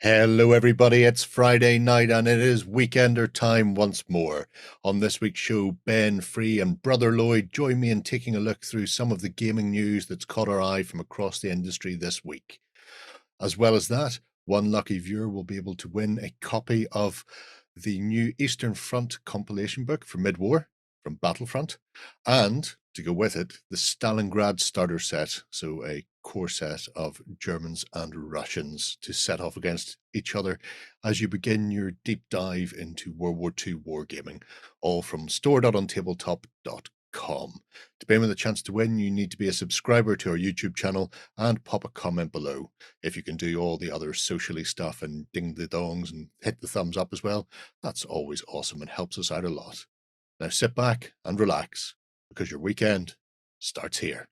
Hello, everybody. It's Friday night and it is Weekender time once more. On this week's show, Ben, Free, and Brother Lloyd join me in taking a look through some of the gaming news that's caught our eye from across the industry this week. As well as that, one lucky viewer will be able to win a copy of the new Eastern Front compilation book for Mid-War from Battlefront, and to go with it, the Stalingrad starter set, so a core set of Germans and Russians to set off against each other as you begin your deep dive into World War II wargaming, all from store.ontabletop.com. To be in with a chance to win, you need to be a subscriber to our YouTube channel and pop a comment below. If you can do all the other socially stuff and ding the dongs and hit the thumbs up as well, that's always awesome and helps us out a lot. Now sit back and relax, because your weekend starts here.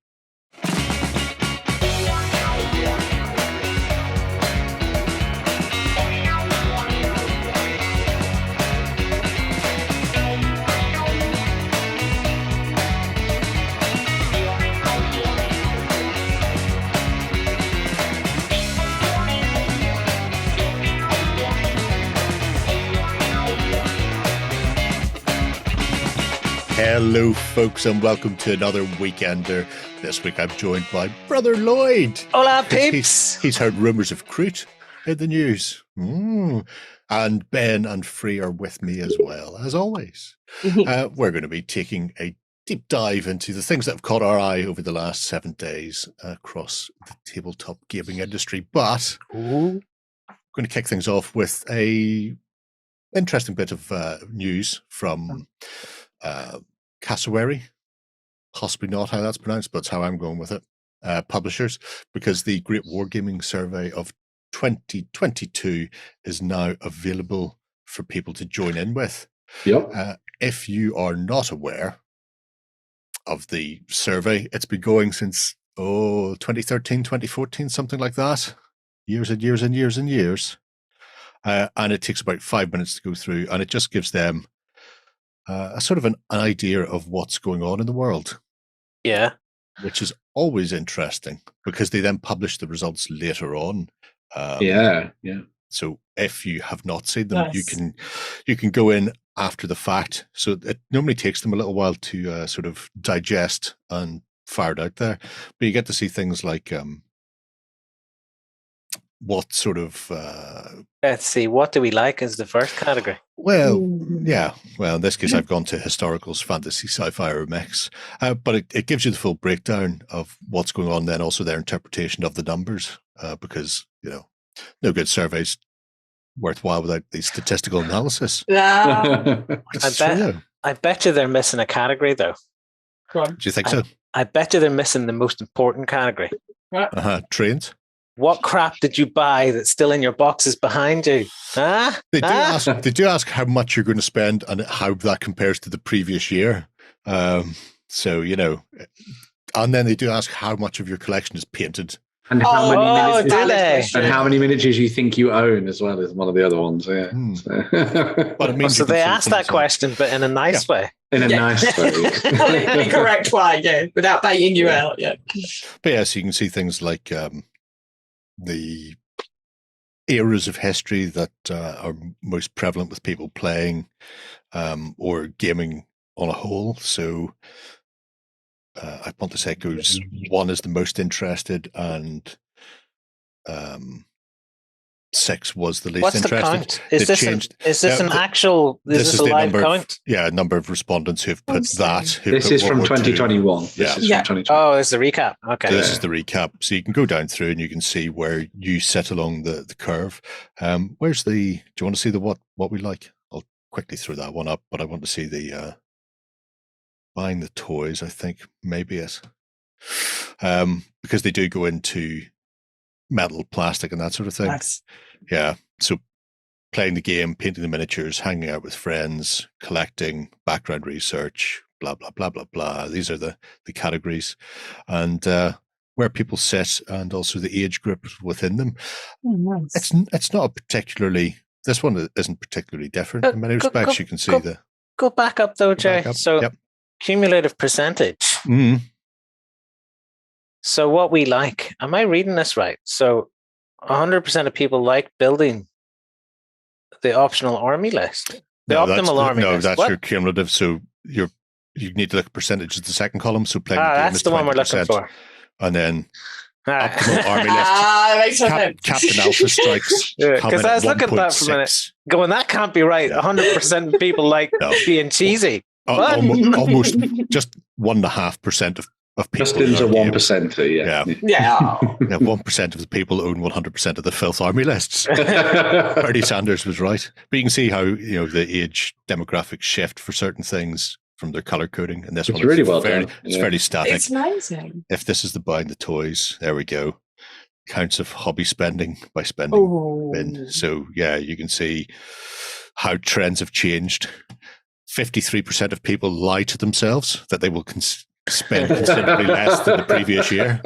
Hello, folks, and welcome to another Weekender. This week I'm joined by Brother Lloyd. Hola, peeps. He's heard rumours of Kroot in the news. And Ben and Free are with me as well, as always. We're going to be taking a deep dive into the things that have caught our eye over the last 7 days across the tabletop gaming industry. But I'm going to kick things off with a interesting bit of news from Cassowary, possibly not how that's pronounced, but it's how I'm going with it, publishers, because the Great Wargaming Survey of 2022 is now available for people to join in with. Yep. If you are not aware of the survey, it's been going since 2013, 2014, something like that, years and years and years and years. And it takes about 5 minutes to go through, and it just gives them a sort of an idea of what's going on in the world. Yeah. Which is always interesting because they then publish the results later on. Yeah. So if you have not seen them, you can go in after the fact. So it normally takes them a little while to sort of digest and fire it out there. But you get to see things like what sort of... Let's see, what do we like is the first category. Well, yeah. Well, in this case, I've gone to historicals, fantasy, sci-fi, or a mix. But it gives you the full breakdown of what's going on, then also their interpretation of the numbers, because, no good survey's worthwhile without the statistical analysis. I bet you they're missing a category, though. Do you think so? I bet you they're missing the most important category. Trains. What crap did you buy that's still in your boxes behind you? Huh? They do ask how much you're going to spend and how that compares to the previous year. So, and then they do ask how much of your collection is painted. And how many miniatures you think you own as well is one of the other ones. Yeah. But it means so they asked that question, but in a nice way. In a nice way. The correct way, yeah, without baiting you out, yeah. But yes, you can see things like the eras of history that are most prevalent with people playing or gaming on a whole. So I want to say it goes 1 is the most interested and 6 was the least What's interested. The count? Is this an actual? Is this a live count? Number of respondents who've put that. This is from 2021. Oh, it's the recap. Okay. So this is the recap. So you can go down through and you can see where you sit along the curve. Do you want to see the what we like? I'll quickly throw that one up, but I want to see the buying the toys, I think maybe it. Because they do go into metal, plastic, and that sort of thing. Nice. Yeah. So playing the game, painting the miniatures, hanging out with friends, collecting, background research, blah, blah, blah, blah, blah. These are the categories. And where people sit and also the age group within them. Nice. It's not this one isn't particularly different in many respects. You can see Go back up though, Jay. So cumulative percentage. Mm-hmm. So what we like, am I reading this right? So 100% of people like building the optional army list. The optimal army list. No, that's What? your cumulative. So you need to look at percentage of the second column. So playing the game That's is the one we're looking 20%, for. and then Ah. optimal army list. Makes no sense. Captain Alpha Strikes. Because I was looking at that for a minute, 1.6. going, that can't be right. 100% of people like No. being cheesy. What? Almost just 1.5% of people. Just into in our game. 1%. Yeah. Yeah. Yeah, 1% of the people own 100% of the filth army lists. Bernie Sanders was right. But you can see how the age demographics shift for certain things from their color coding. And this It's one really is well fairly, done. it's Yeah. fairly static. It's amazing. If this is the buying the toys, there we go. Counts of hobby spending by spending Oh. bin. So yeah, you can see how trends have changed. 53% of people lie to themselves that they will spend considerably less than the previous year.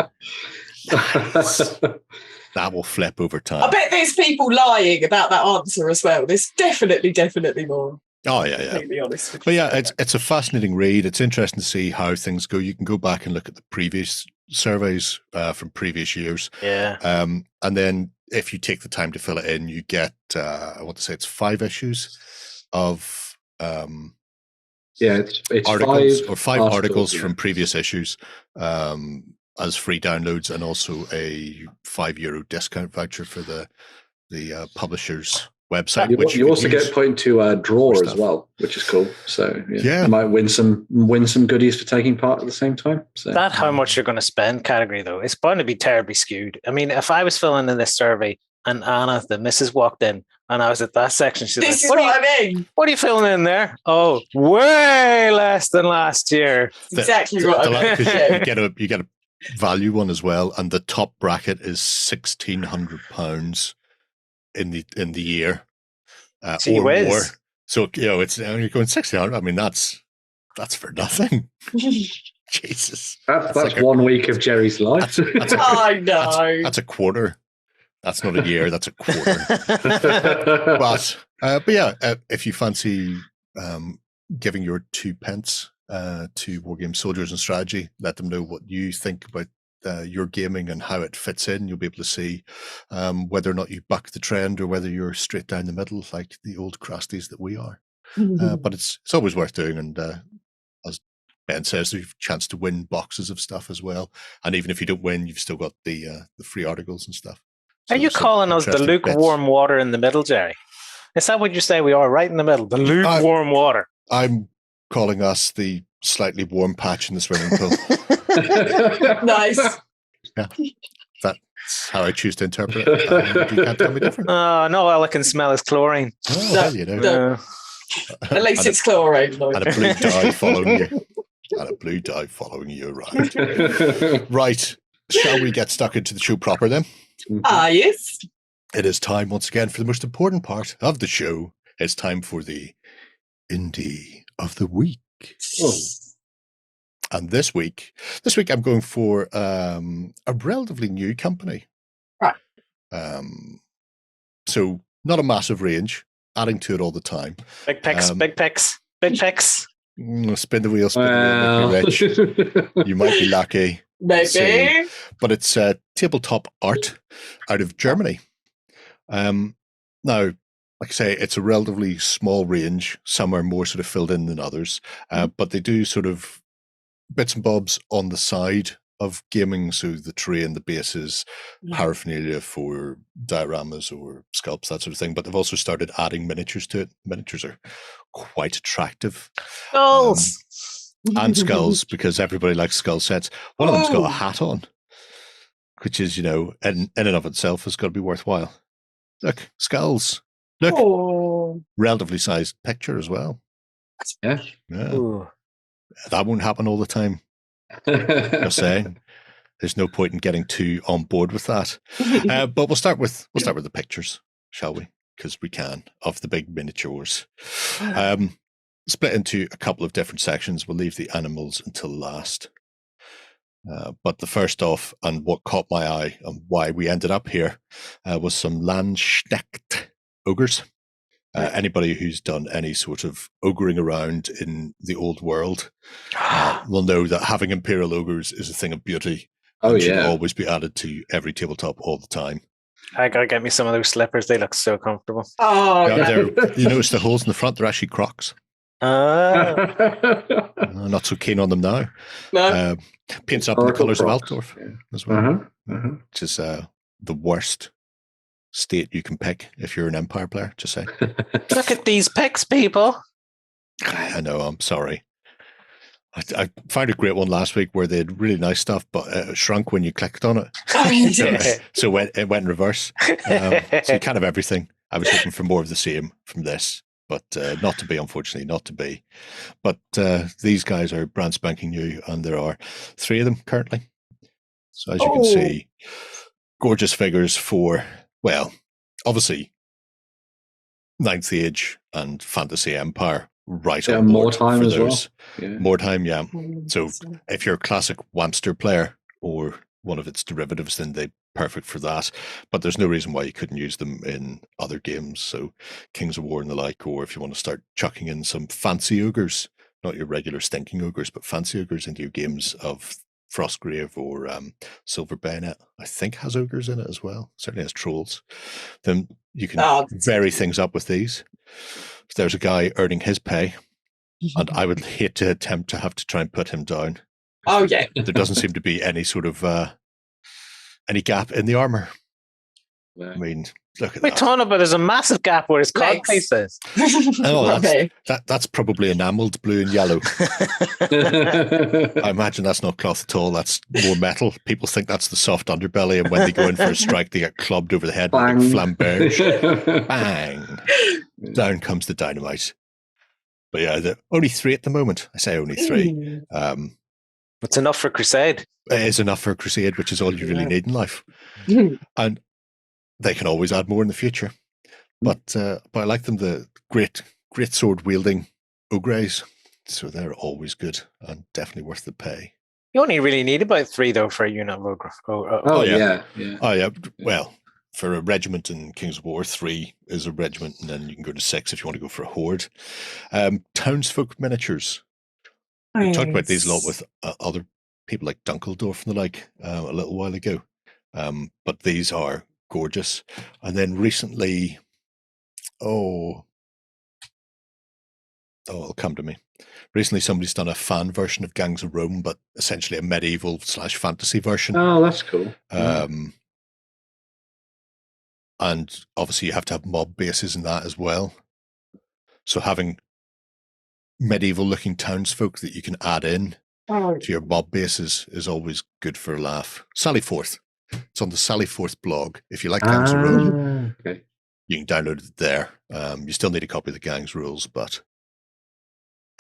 That will flip over time. I bet there's people lying about that answer as well. There's definitely more. Oh yeah, yeah. Completely honest with But you. yeah, it's a fascinating read. It's interesting to see how things go. You can go back and look at the previous surveys from previous years. Yeah. And then if you take the time to fill it in, you get, I want to say it's 5 issues of it's articles five or 5 articles yeah. from previous issues as free downloads, and also a €5 discount voucher for the publisher's website. which You also could use get put into a draw for as stuff. well, which is cool. So Yeah. you might win some goodies for taking part at the same time. So That how much you're going to spend category, though, it's bound to be terribly skewed. I mean, if I was filling in this survey and Anna, the missus, walked in and I was at that section, she's This is like, what I mean. what are you filling in there? Oh, way less than last year. Exactly what I mean. you get a value one as well, and the top bracket is £1,600 in the year Gee or whiz. more. So it's you're going 1,600. I mean, that's for nothing. Jesus, that's like one week of Jerry's life. I know. that's a quarter. That's not a year. That's a quarter. But yeah, if you fancy giving your 2 pence to Wargame Soldiers and Strategy, let them know what you think about your gaming and how it fits in. You'll be able to see whether or not you buck the trend or whether you're straight down the middle like the old crusties that we are. But it's always worth doing, and as Ben says, there's a chance to win boxes of stuff as well. And even if you don't win, you've still got the free articles and stuff. Are you some calling us the interesting bits. lukewarm water in the middle, Jerry? Is that what you say we are, right in the middle? The lukewarm water. I'm calling us the slightly warm patch in the swimming pool. Nice. Yeah, that's how I choose to interpret it. You can't tell me different. No, all I can smell is chlorine. Oh, well, you know. No. At least it's chlorine. Lloyd. And a blue dye following you. And a blue dye following you around. Right. Shall we get stuck into the show proper then? Yes. It is time once again for the most important part of the show. It's time for the Indie of the Week. Oh. And this week I'm going for a relatively new company. Right. So not a massive range, adding to it all the time. Big picks, big picks, big picks. Spin the wheel, make me rich. You might be lucky. Maybe. So, but it's Tabletop-Art out of Germany. Now, like I say, it's a relatively small range. Some are more sort of filled in than others, but they do sort of bits and bobs on the side of gaming. So the terrain, the bases, paraphernalia for dioramas or sculpts, that sort of thing. But they've also started adding miniatures to it. Miniatures are quite attractive. Skulls. And skulls, because everybody likes skull sets. One of them's got a hat on, which is, in and of itself has got to be worthwhile. Look, skulls. Look, relatively sized picture as well. Yeah. Ooh. That won't happen all the time. Just saying. There's no point in getting too on board with that. But we'll start with the pictures, shall we? Because we can, of the big miniatures. Split into a couple of different sections. We'll leave the animals until last. But the first off, and what caught my eye and why we ended up here, was some Landsknecht ogres. Anybody who's done any sort of ogering around in the old world will know that having imperial ogres is a thing of beauty. Oh, and should yeah. always be added to every tabletop all the time. I gotta get me some of those slippers. They look so comfortable. Oh, Yeah, yeah. you notice the holes in the front? They're actually Crocs. I'm not so keen on them now. No. Paints up in the colours of Altdorf as well, which is the worst state you can pick if you're an Empire player, just say. Look at these pics, people. I know, I'm sorry. I found a great one last week where they had really nice stuff, but it shrunk when you clicked on it. So it went in reverse. So you kind of everything. I was looking for more of the same from this, but not to be, unfortunately, not to be. But these guys are brand spanking new, and there are 3 of them currently. So as you can see, gorgeous figures for, well, obviously, 9th Age and Fantasy Empire. Right on more time as those. Well. Yeah. More time, yeah. So if you're a classic Wamster player or one of its derivatives, then they're perfect for that. But there's no reason why you couldn't use them in other games. So Kings of War and the like, or if you want to start chucking in some fancy ogres, not your regular stinking ogres, but fancy ogres into your games of Frostgrave or Silver Bayonet, I think has ogres in it as well. Certainly has trolls. Then you can vary things up with these. There's a guy earning his pay, and I would hate to attempt to have to try and put him down. Oh, yeah. There doesn't seem to be any sort of any gap in the armor. Yeah. I mean, look at We're that. talking about there's a massive gap where his codpiece is. Oh, that's probably enameled blue and yellow. I imagine that's not cloth at all. That's more metal. People think that's the soft underbelly, and when they go in for a strike, they get clubbed over the head with a big flamberge. Bang! Down comes the dynamite. But yeah, only 3 at the moment. I say only 3. It's enough for Crusade. It is enough for a Crusade, which is all you really need in life. And they can always add more in the future. But I like them, the great sword wielding ogres. So they're always good and definitely worth the pay. You only really need about 3 though for a unit of ogre. Yeah. Oh yeah. Well, for a regiment in Kings of War, 3 is a regiment, and then you can go to 6 if you want to go for a horde. Townsfolk miniatures. We talked about these a lot with other people like Dunkeldorf and the like a little while ago. But these are gorgeous. And then recently, it'll come to me. Recently, somebody's done a fan version of Gangs of Rome, but essentially a medieval / fantasy version. Oh, that's cool. And obviously, you have to have mob bases in that as well. So having medieval-looking townsfolk that you can add in to your mob bases is always good for a laugh. Sally Forth. It's on the Sally Forth blog. If you like Gangs of Rome, you can download it there. You still need a copy of the Gangs rules, but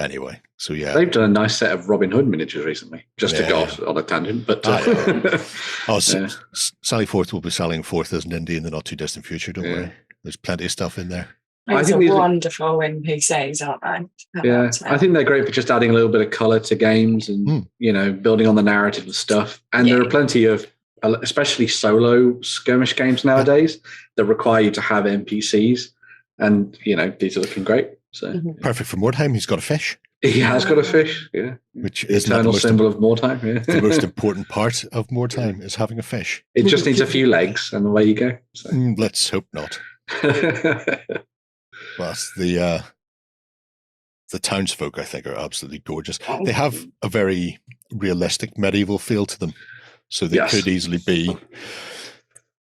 anyway. So yeah, they've done a nice set of Robin Hood miniatures recently. Just to go off on a tangent, but Sally Forth will be selling Forth as an indie in the not too distant future. Don't worry. There's plenty of stuff in there. These are wonderful NPCs, aren't they? Yeah, I think they're great for just adding a little bit of colour to games and building on the narrative and stuff. And there are plenty of, especially solo skirmish games nowadays, that require you to have NPCs, and these are looking great. So perfect for Mordheim. He's got a fish. He has got a fish, which is the eternal symbol of Mordheim. Yeah. The most important part of Mordheim is having a fish. It just needs a few legs, and away you go. So. Let's hope not. But the townsfolk, I think, are absolutely gorgeous. They have a very realistic medieval feel to them, so they could easily be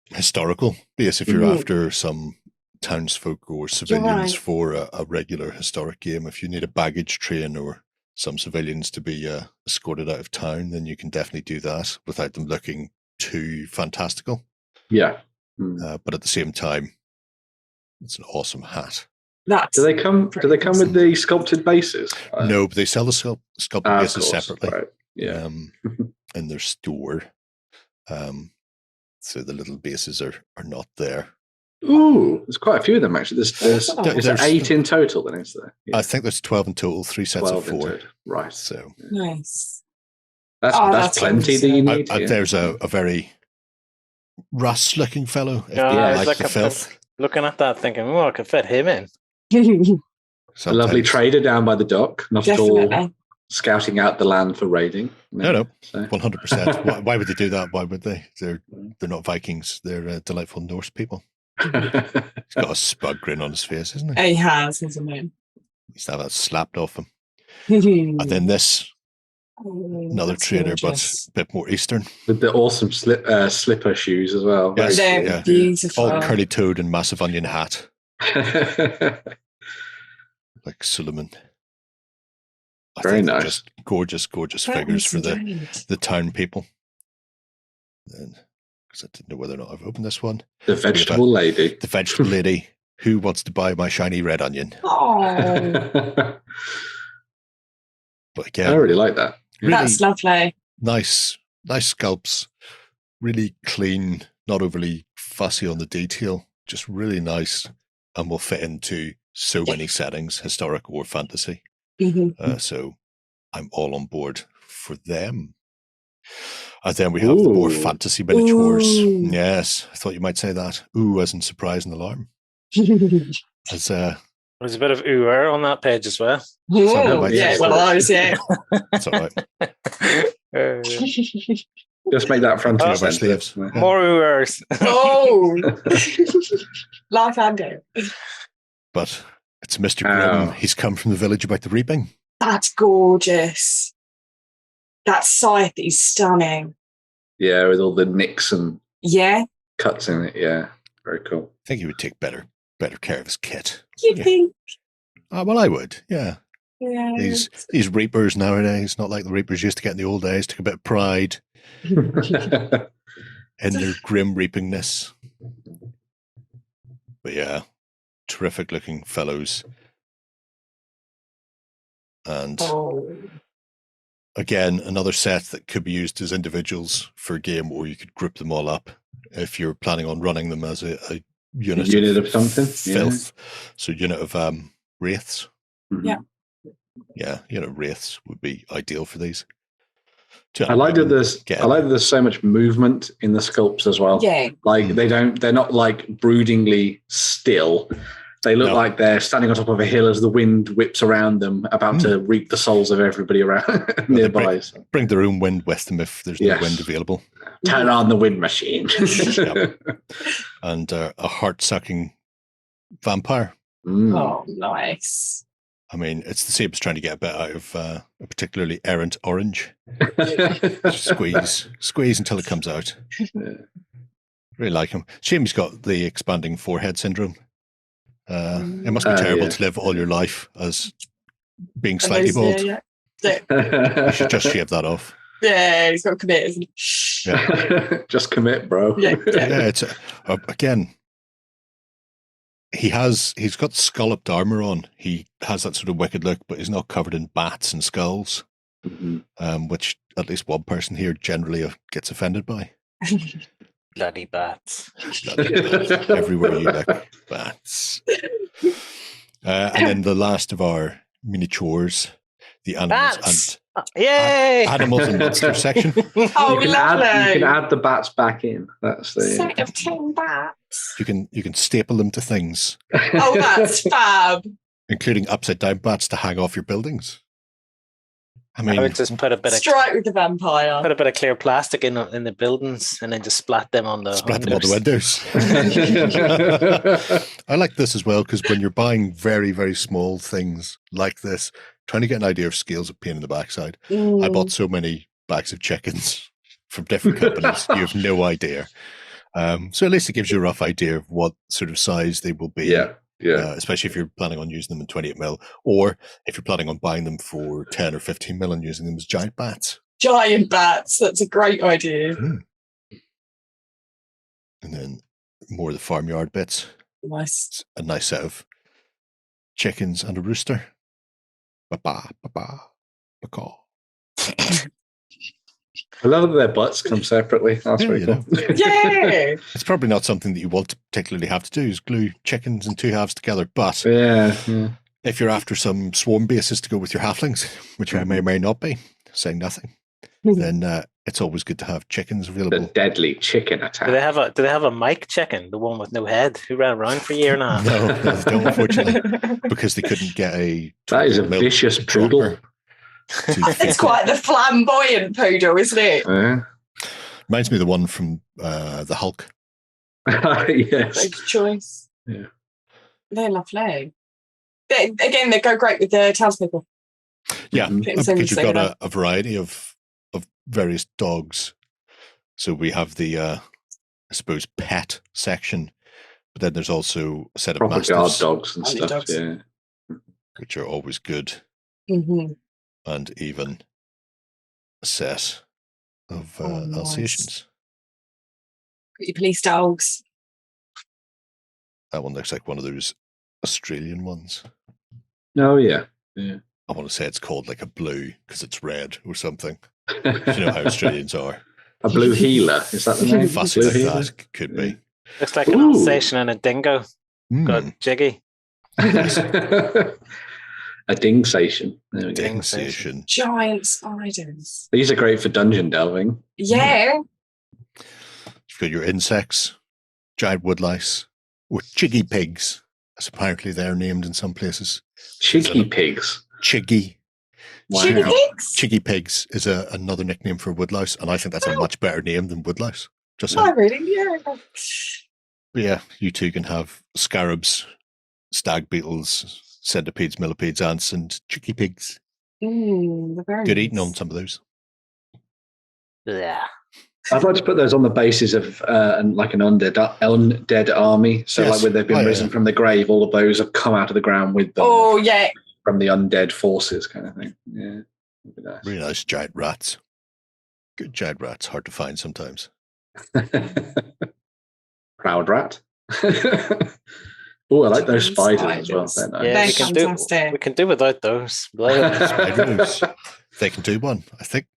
historical. Yes, if you're after some townsfolk or civilians for a regular historic game, if you need a baggage train or some civilians to be escorted out of town, then you can definitely do that without them looking too fantastical. Yeah. But at the same time, it's an awesome hat. Do they come with the sculpted bases? No, but they sell the sculpted bases separately. Right. Yeah. In their store. So the little bases are not there. Ooh, there's quite a few of them actually. There's 8 in total, then, is there? Yeah. I think there's 12 in total, 3 sets of 4. Right. So nice. That's plenty that you need. There's a very Russ looking fellow. If like the filth. Looking at that thinking, I could fit him in. A lovely trader down by the dock. Not at all scouting out the land for raiding. No, So. 100%. Why would they do that? Why would they? They're not Vikings. They're delightful Norse people. He's got a spug grin on his face, isn't he? He has, hasn't he? He's to have that slapped off him. And then this, another trader, but a bit more Eastern. With the awesome slipper shoes as well. Yes, They're beautiful. All curly-toed and massive onion hat. Like Suleiman. Very nice. Just gorgeous figures for the town people. Then, because I didn't know whether or not I've opened this one. The vegetable lady. The vegetable lady who wants to buy my shiny red onion. Oh, But again, I really like that. Really that's lovely. nice sculpts. Really clean, not overly fussy on the detail. Just really nice, and will fit into so many settings, historic or fantasy. So I'm all on board for them. And then we have the more fantasy miniatures. Ooh. Yes, I thought you might say that. Ooh, as in surprise and alarm. As There's a bit of ooh on that page as well. Ooh, yeah, one of those, yeah. that's all right. Just make that front Oh, and center. sleeves. More oohers. Oh, life and death. But it's Mr. Grimm. He's come from the village about the reaping. That's gorgeous. That scythe is stunning. Yeah, with all the nicks and Yeah, cuts in it. Yeah, very cool. I think he would take better care of his kit. you think? Well, I would, yeah. Yeah. These reapers nowadays, not like the reapers used to get in the old days, took a bit of pride in their grim reapingness. But yeah, terrific looking fellows. And again, another set that could be used as individuals for a game, or you could group them all up if you're planning on running them as a unit of something. Filth. Yeah. So unit of wraiths. Yeah. Yeah, wraiths would be ideal for these. I like that there's so much movement in the sculpts as well. Yeah. Like they're not like broodingly still. They look like they're standing on top of a hill as the wind whips around them, about to reap the souls of everybody around nearby. Bring their own wind with them if there's no wind available. Turn on the wind machine. And a heart-sucking vampire. Oh, nice. I mean, it's the same as trying to get a bit out of a particularly errant orange. Squeeze until it comes out. Really like him. Shame he's got the expanding forehead syndrome. It must be terrible to live all your life as being slightly bald. Yeah. You should just shave that off. Yeah, he's got to commit, isn't he? Yeah. Just commit, bro. Yeah. It's again. He's got scalloped armor on. He has that sort of wicked look, but he's not covered in bats and skulls, which at least one person here generally gets offended by. Bloody bats. Everywhere you look, bats. And then the last of our miniatures, the animals Bats! Yay! Animals and monsters section. Oh, you can add the bats back in. That's the set of 10 bats. You can staple them to things. Oh, that's fab. Including upside down bats to hang off your buildings. I mean, I would just put a bit strike with the vampire. Put a bit of clear plastic in the buildings, and then just splat them on the windows. I like this as well, because when you're buying very, very small things like this, trying to get an idea of scales of pain in the backside. I bought so many bags of chickens from different companies. You have no idea. So at least it gives you a rough idea of what sort of size they will be. Yeah. Especially if you're planning on using them in 28mm, or if you're planning on buying them for 10 or 15mm and using them as giant bats. Giant bats. That's a great idea. And then more of the farmyard bits. Nice. A nice set of chickens and a rooster. Ba-ba, ba-ba, ba-caw. I love that their butts come separately. That's very cool. Yeah. It's probably not something that you want to particularly have to do, is glue chickens in two halves together. But if you're after some swarm bases to go with your halflings, which I may or may not be, saying nothing, then it's always good to have chickens available. The deadly chicken attack. Do they have a Mike chicken, the one with no head, who ran around for a year and a half? No, they don't, unfortunately, because they couldn't get a. That is a vicious poodle. It's quite the flamboyant poodle, isn't it? Yeah. Reminds me of the one from the Hulk. Yes. Good choice. Yeah. They're lovely. Again, they go great with the townspeople. Yeah, Mhm. because you've got a variety of various dogs. So we have the, I suppose, pet section, but then there's also a set of Proper guard mastiffs, dogs and Only stuff. dogs. Yeah. which are always good, Mm-hmm. and even a set of nice. Alsatians. Pretty police dogs. That one looks like one of those Australian ones. Oh, yeah. Yeah. I want to say it's called like a blue because it's red or something. You know how Australians are. A blue healer. Is that the name? Fussy Blue like healer? that. Could be. Looks like an Ooh. Alsatian and a dingo. Got Mm, jiggy. A dingsation. There we go. Dingsation. Giant spiders. These are great for dungeon delving. Yeah. You've got your insects, giant woodlice, or chiggy pigs, as apparently they're named in some places. Cheeky pigs. Chiggy. Wow. Chili pigs? Chiggy pigs is another nickname for woodlouse, and I think that's a much better name than woodlouse. Just Oh, saying. really? Yeah. But yeah, you two can have scarabs, stag beetles, centipedes, millipedes, ants, and chiggy pigs. They're very Good nice. eating on some of those. Yeah. I'd like to put those on the basis of like an undead army. So Yes. like when they've been Oh, yeah. risen from the grave, all of those have come out of the ground with them Oh, yeah. from the undead forces kind of thing. Yeah. That'd be nice. Really nice giant rats. Good giant rats, hard to find sometimes. Proud rat. Oh, I like those Giant spiders as well. They're nice. Yeah, They're we can fantastic. we can do without those. Spiders. They can do one. I think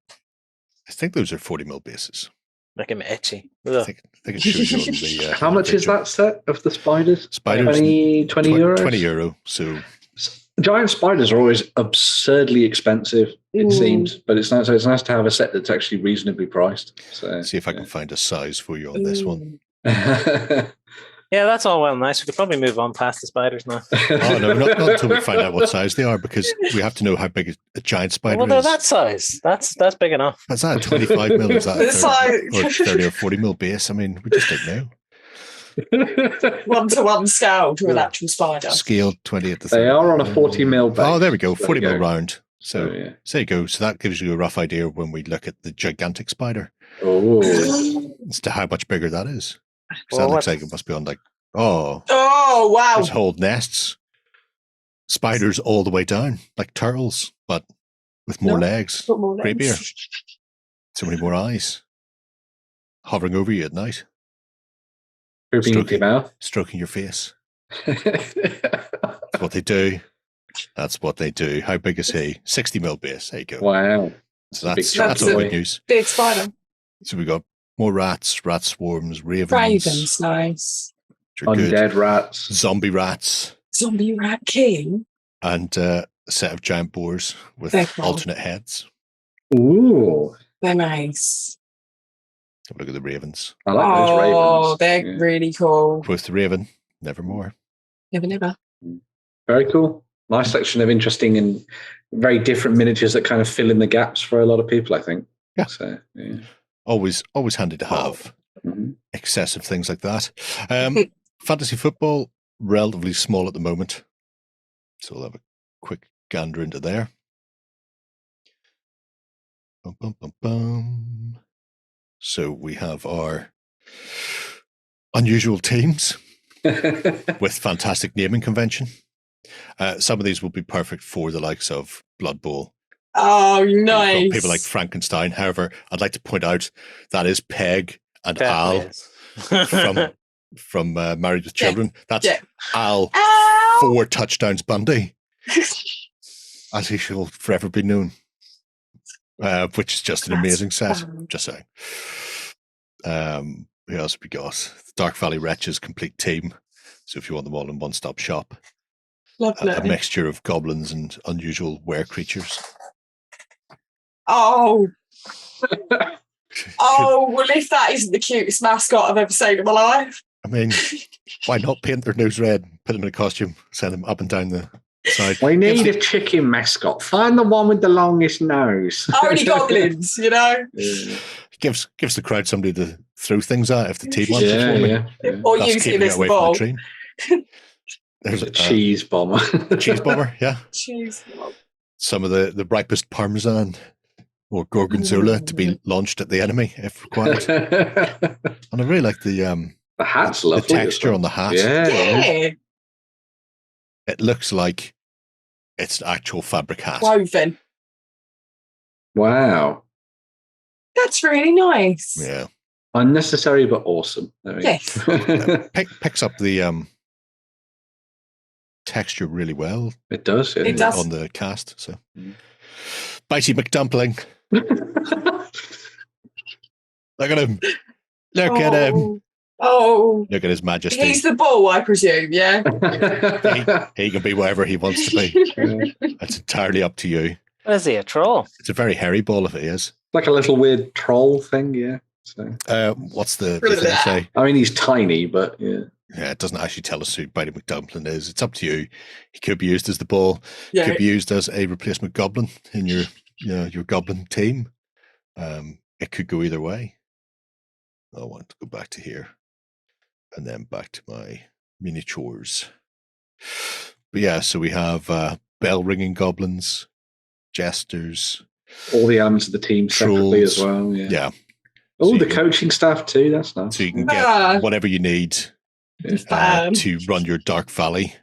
those are 40mm bases. Make him itchy. I Ugh. think it shows you on the. How much is that set of the spiders? Spiders, 20 euros? 20 euro. So Giant spiders are always absurdly expensive, it Mm. seems, but it's nice. So it's nice to have a set that's actually reasonably priced. So see if I can find a size for you on this one. Yeah, that's all well and nice. We could probably move on past the spiders now. Oh no, not until we find out what size they are, because we have to know how big a giant spider Well, they're is. that size. That's big enough. Is that 25mm? Is that The 30, size- or 30 or 40mm base? I mean, we just don't know. 1-to-1 scale to an actual spider. Scale 20 at the They are on a 40mm base. Oh, there we go. There we 40mm go. round. So Oh, yeah. there you go. So that gives you a rough idea when we look at the gigantic spider Oh, as to how much bigger that is. 'Cause Well, that looks what- like it must be on like, oh, Oh, wow. there's whole nests. Spiders all the way down, like turtles, but with more No. legs. Put more Great legs. beer. So many more eyes. Hovering over you at night, pooping into your mouth. stroking your face. That's what they do. That's what they do. How big is he? 60mm base. There you go. Wow. So Big that's chunk all of good it. news. Big spider. So we got more rats, rat swarms, ravens, Ravens, nice. which are good, Undead rats. zombie rats, Zombie rat king. and a set of giant boars with They're cool. alternate heads. Ooh. They're nice. Have a look at the ravens. I like those ravens. Oh, they're Yeah. really cool. Quoth the raven, nevermore. Never. Very cool. Nice section of interesting and very different miniatures that kind of fill in the gaps for a lot of people, I think. Yeah. So, yeah. Always handy to have Mhm. excessive things like that. Fantasy football, relatively small at the moment. So we'll have a quick gander into there. Bum, bum, bum, bum. So we have our unusual teams with fantastic naming convention. Some of these will be perfect for the likes of Blood Bowl. Oh, We've got nice. people like Frankenstein. However, I'd like to point out that is Peg and Definitely Al is. from Married with Children. That's Yeah. Al Ow! 4 touchdowns Bundy, as he shall forever be known. Which is just an That's amazing set. fun. Just saying. Who else have we got? The Dark Valley Wretches complete team. So if you want them all in one-stop shop, Lovely. a mixture of goblins and unusual were creatures. Oh. Oh, well, if that isn't the cutest mascot I've ever seen in my life. I mean, why not paint their nose red, put them in a costume, send them up and down the side. We need a chicken mascot. Find the one with the longest nose. Only goblins, you know? Gives the crowd somebody to throw things at if the team wants it for me. Or That's use him keeping it as the away from ball. the train. There's a cheese bomber. Cheese bomber, yeah. Cheese bomber. Some of the ripest parmesan or gorgonzola to be launched at the enemy if required. And I really like the hat's lovely. The texture on the hat. Yeah. It looks like it's an actual fabric hat. Woven. Wow. That's really nice. Yeah. Unnecessary but awesome. Yes. Picks up the texture really well. It does. It does. On the cast. So, Bitey McDumpling. Look at him. Look at him. Oh. Look at his majesty. He's the bull, I presume, yeah? he can be whatever he wants to be. That's entirely up to you. Is he a troll? It's a very hairy ball if he is. Like a little weird troll thing, yeah. So. What's the thing say? I mean, he's tiny, but yeah. Yeah, it doesn't actually tell us who Bitey McDumpling is. It's up to you. He could be used as the ball. Yeah. Could be used as a replacement goblin in your goblin team. It could go either way. I want to go back to here. And then back to my miniatures. But yeah, so we have bell ringing goblins, jesters, all the elements of the team separately as well. Yeah. Oh, so the coaching staff too. That's nice. So you can get whatever you need to run your Dark Valley.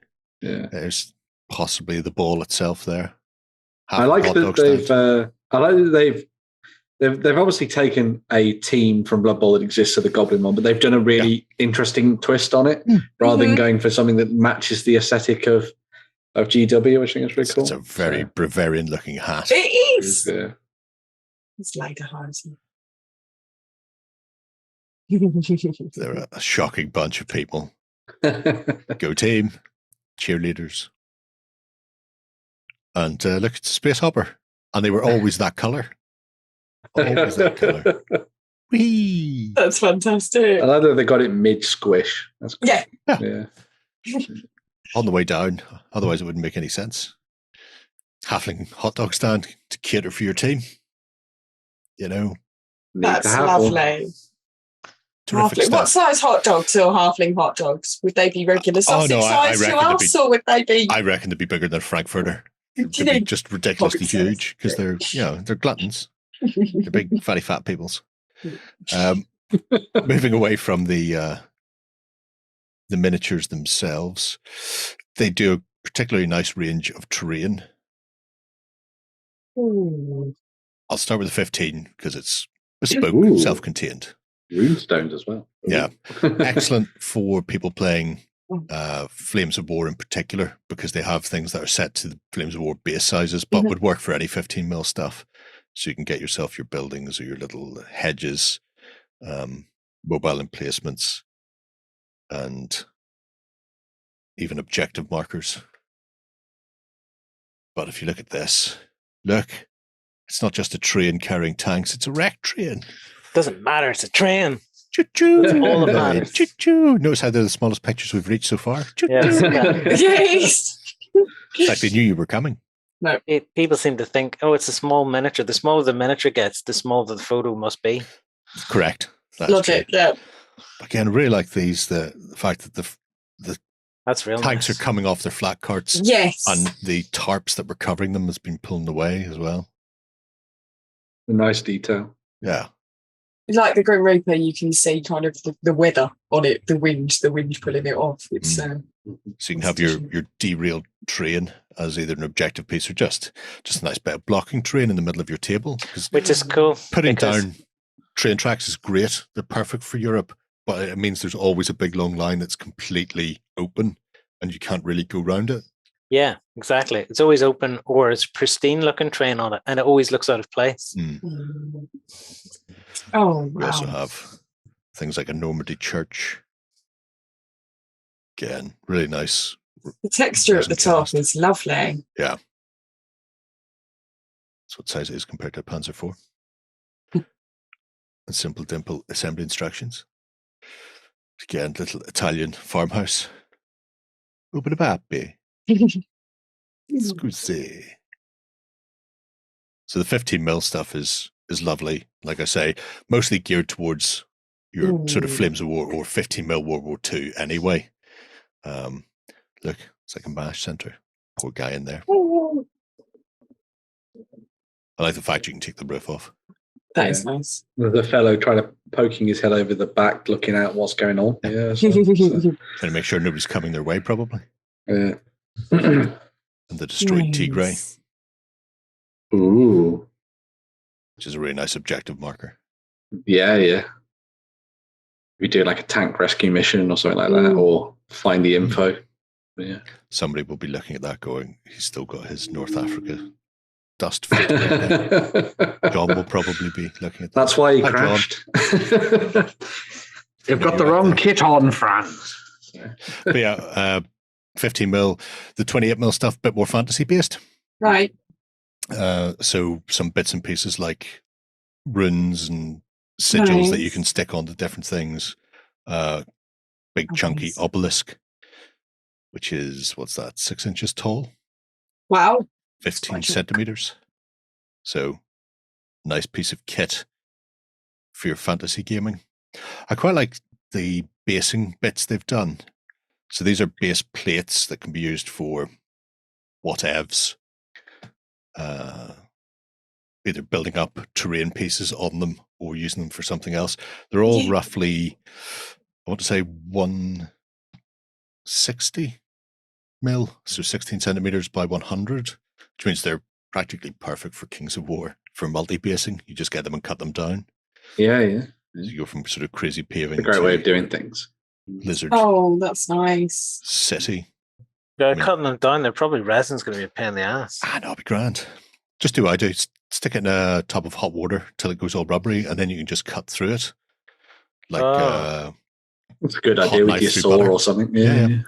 Yeah. There's possibly the ball itself there. I like that they've obviously taken a team from Blood Bowl that exists of the Goblin one, but they've done a really interesting twist on it rather than going for something that matches the aesthetic of GW, which I think is really cool. It's a very Bavarian looking hat. It is. It's like a horsey. They're a shocking bunch of people. Go team, cheerleaders. And look, it's a space hopper. And they were always that colour. Always that colour. Whee! That's fantastic. I love that they got it mid-squish. That's cool. Yeah. On the way down. Otherwise, it wouldn't make any sense. Halfling hot dog stand to cater for your team. You know. That's lovely. Terrific stuff. What size hot dogs are halfling hot dogs? Would they be regular sausage size to us, or would they be? I reckon they'd be bigger than a Frankfurter. They'd be just ridiculously huge because they're gluttons. They're big, fatty, fat peoples. Moving away from the miniatures themselves, they do a particularly nice range of terrain. Ooh. I'll start with the 15 because it's bespoke, self-contained. Runestones as well. Yeah. Excellent for people playing Flames of War in particular, because they have things that are set to the Flames of War base sizes, but would work for any 15 mil stuff. So you can get yourself your buildings or your little hedges, mobile emplacements, and even objective markers. But if you look at this, it's not just a train carrying tanks, it's a wrecked train. Doesn't matter, it's a train. Choo-choo. That's all that matters. Choo-choo. Notice how they're the smallest pictures we've reached so far. Choo-choo. Yes. It's like they knew you were coming. No, people seem to think, it's a small miniature. The smaller the miniature gets, the smaller the photo must be. Correct. That's Logic, true. yeah. Again, I really like these. The fact that the That's real tanks nice. are coming off their flat carts. Yes. And the tarps that were covering them has been pulled away as well. A nice detail. Yeah. Like the Grim Reaper, you can see kind of the weather on it, the wind pulling it off. It's so you can have your derailed train as either an objective piece or just a nice bit of blocking terrain in the middle of your table. Which is cool. Putting down train tracks is great. They're perfect for Europe, but it means there's always a big long line that's completely open and you can't really go around it. Yeah, exactly. It's always open, or it's pristine looking train on it, and it always looks out of place. Oh, wow. We also have things like a Normandy church. Again, really nice. The texture at the top is lovely. Yeah. That's what size it is compared to a Panzer IV. And simple, dimple assembly instructions. Again, little Italian farmhouse. Open a baby. Scusi. So the 15mm stuff is lovely. Like I say, mostly geared towards your sort of Flames of War or 15mm World War II anyway. Look, second bash center. Poor guy in there. I like the fact you can take the roof off. That is nice. There's a fellow trying to poking his head over the back, looking at what's going on. Yeah, Trying to make sure nobody's coming their way, probably. Yeah. And the destroyed Tigray. Ooh. Which is a really nice objective marker. Yeah. We do like a tank rescue mission or something like that, or find the info. Yeah. Somebody will be looking at that going, he's still got his North Africa dust. John will probably be looking at that. That's why he crashed. You've got the wrong kit on, France. But yeah, 15mm, the 28mm stuff, a bit more fantasy based. Right. So some bits and pieces like runes and sigils that you can stick onto different things. Big chunky obelisk, which is, what's that, 6 inches tall? Wow. 15 centimeters. So nice piece of kit for your fantasy gaming. I quite like the basing bits they've done. So these are base plates that can be used for whatevs. Either building up terrain pieces on them or using them for something else. They're all roughly, I want to say 160 mil, so 16 centimeters by 100, which means they're practically perfect for Kings of War. For multi-basing, you just get them and cut them down. Yeah. So you go from sort of crazy paving. It's a great way of doing things. Lizard. Oh, that's nice. City. Yeah, cutting them down, they're probably resin's going to be a pain in the ass. No, it'll be grand. Just do what I do. Stick it in a tub of hot water till it goes all rubbery, and then you can just cut through it. Like that's a good idea with your saw or something. Yeah.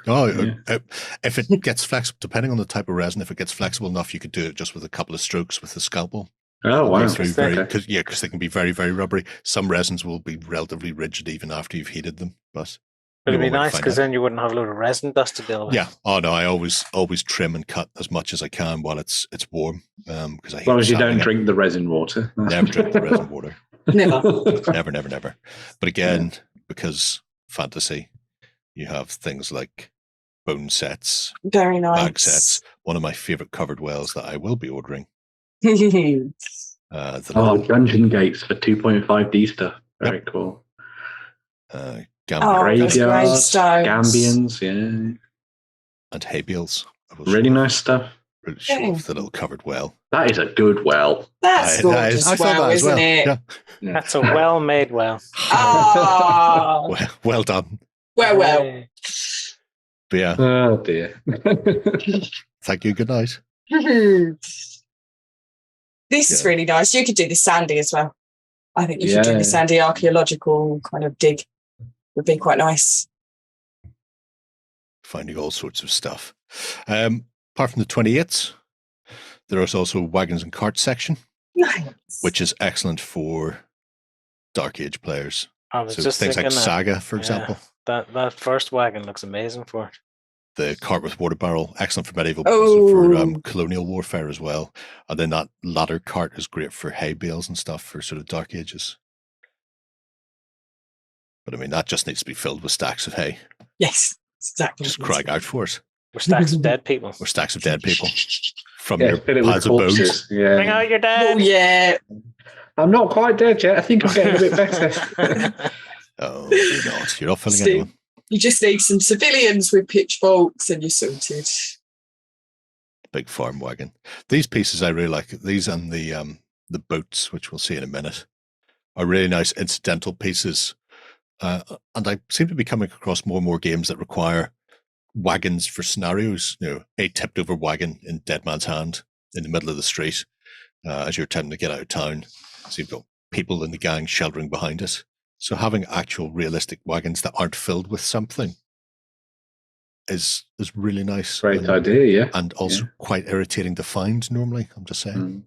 If it gets flexible, depending on the type of resin, if it gets flexible enough, you could do it just with a couple of strokes with the scalpel. Oh, wow. Because they can be very, very rubbery. Some resins will be relatively rigid even after you've heated them. But it'd be nice because then you wouldn't have a load of resin dust to deal with. Yeah. Oh no, I always trim and cut as much as I can while it's warm. Because as long as you don't drink the resin water. Never drink the resin water. Never. Never. But again, because fantasy, you have things like bone sets, very nice bag sets. One of my favorite covered wells that I will be ordering. Dungeon gates for 2.5D stuff. Very cool. Graveyards, Gambians, and hay bales. Really nice stuff. Really show off the little covered well. That is a good well. That's gorgeous. I thought that as well. Isn't it? Yeah. That's a well-made well. Well done. Well. But yeah. Oh dear. Thank you. Good night. This is really nice. You could do the sandy as well. I think you should do the sandy archaeological kind of dig. Would be quite nice. Finding all sorts of stuff. Apart from the 28s, there is also wagons and carts section, which is excellent for Dark Age players. I was so just things like that, Saga, for example. That first wagon looks amazing for it. The cart with water barrel, excellent for medieval, for colonial warfare as well. And then that ladder cart is great for hay bales and stuff for sort of Dark Ages. But I mean, that just needs to be filled with stacks of hay. Yes, exactly. Just crying out for it. Or stacks of dead people. Or stacks of dead people from your piles of bones. Yeah. Bring out your dead. Oh, yeah. I'm not quite dead yet. I think I'm getting a bit better. Oh, you're not. You're not filling anyone. You just need some civilians with pitchforks and you're sorted. Big farm wagon. These pieces I really like. These and the boats, which we'll see in a minute, are really nice incidental pieces. And I seem to be coming across more and more games that require wagons for scenarios. You know, a tipped over wagon in Dead Man's Hand in the middle of the street as you're attempting to get out of town. So you've got people in the gang sheltering behind it. So having actual realistic wagons that aren't filled with something is really nice. Great idea, yeah. And also quite irritating to find normally, I'm just saying.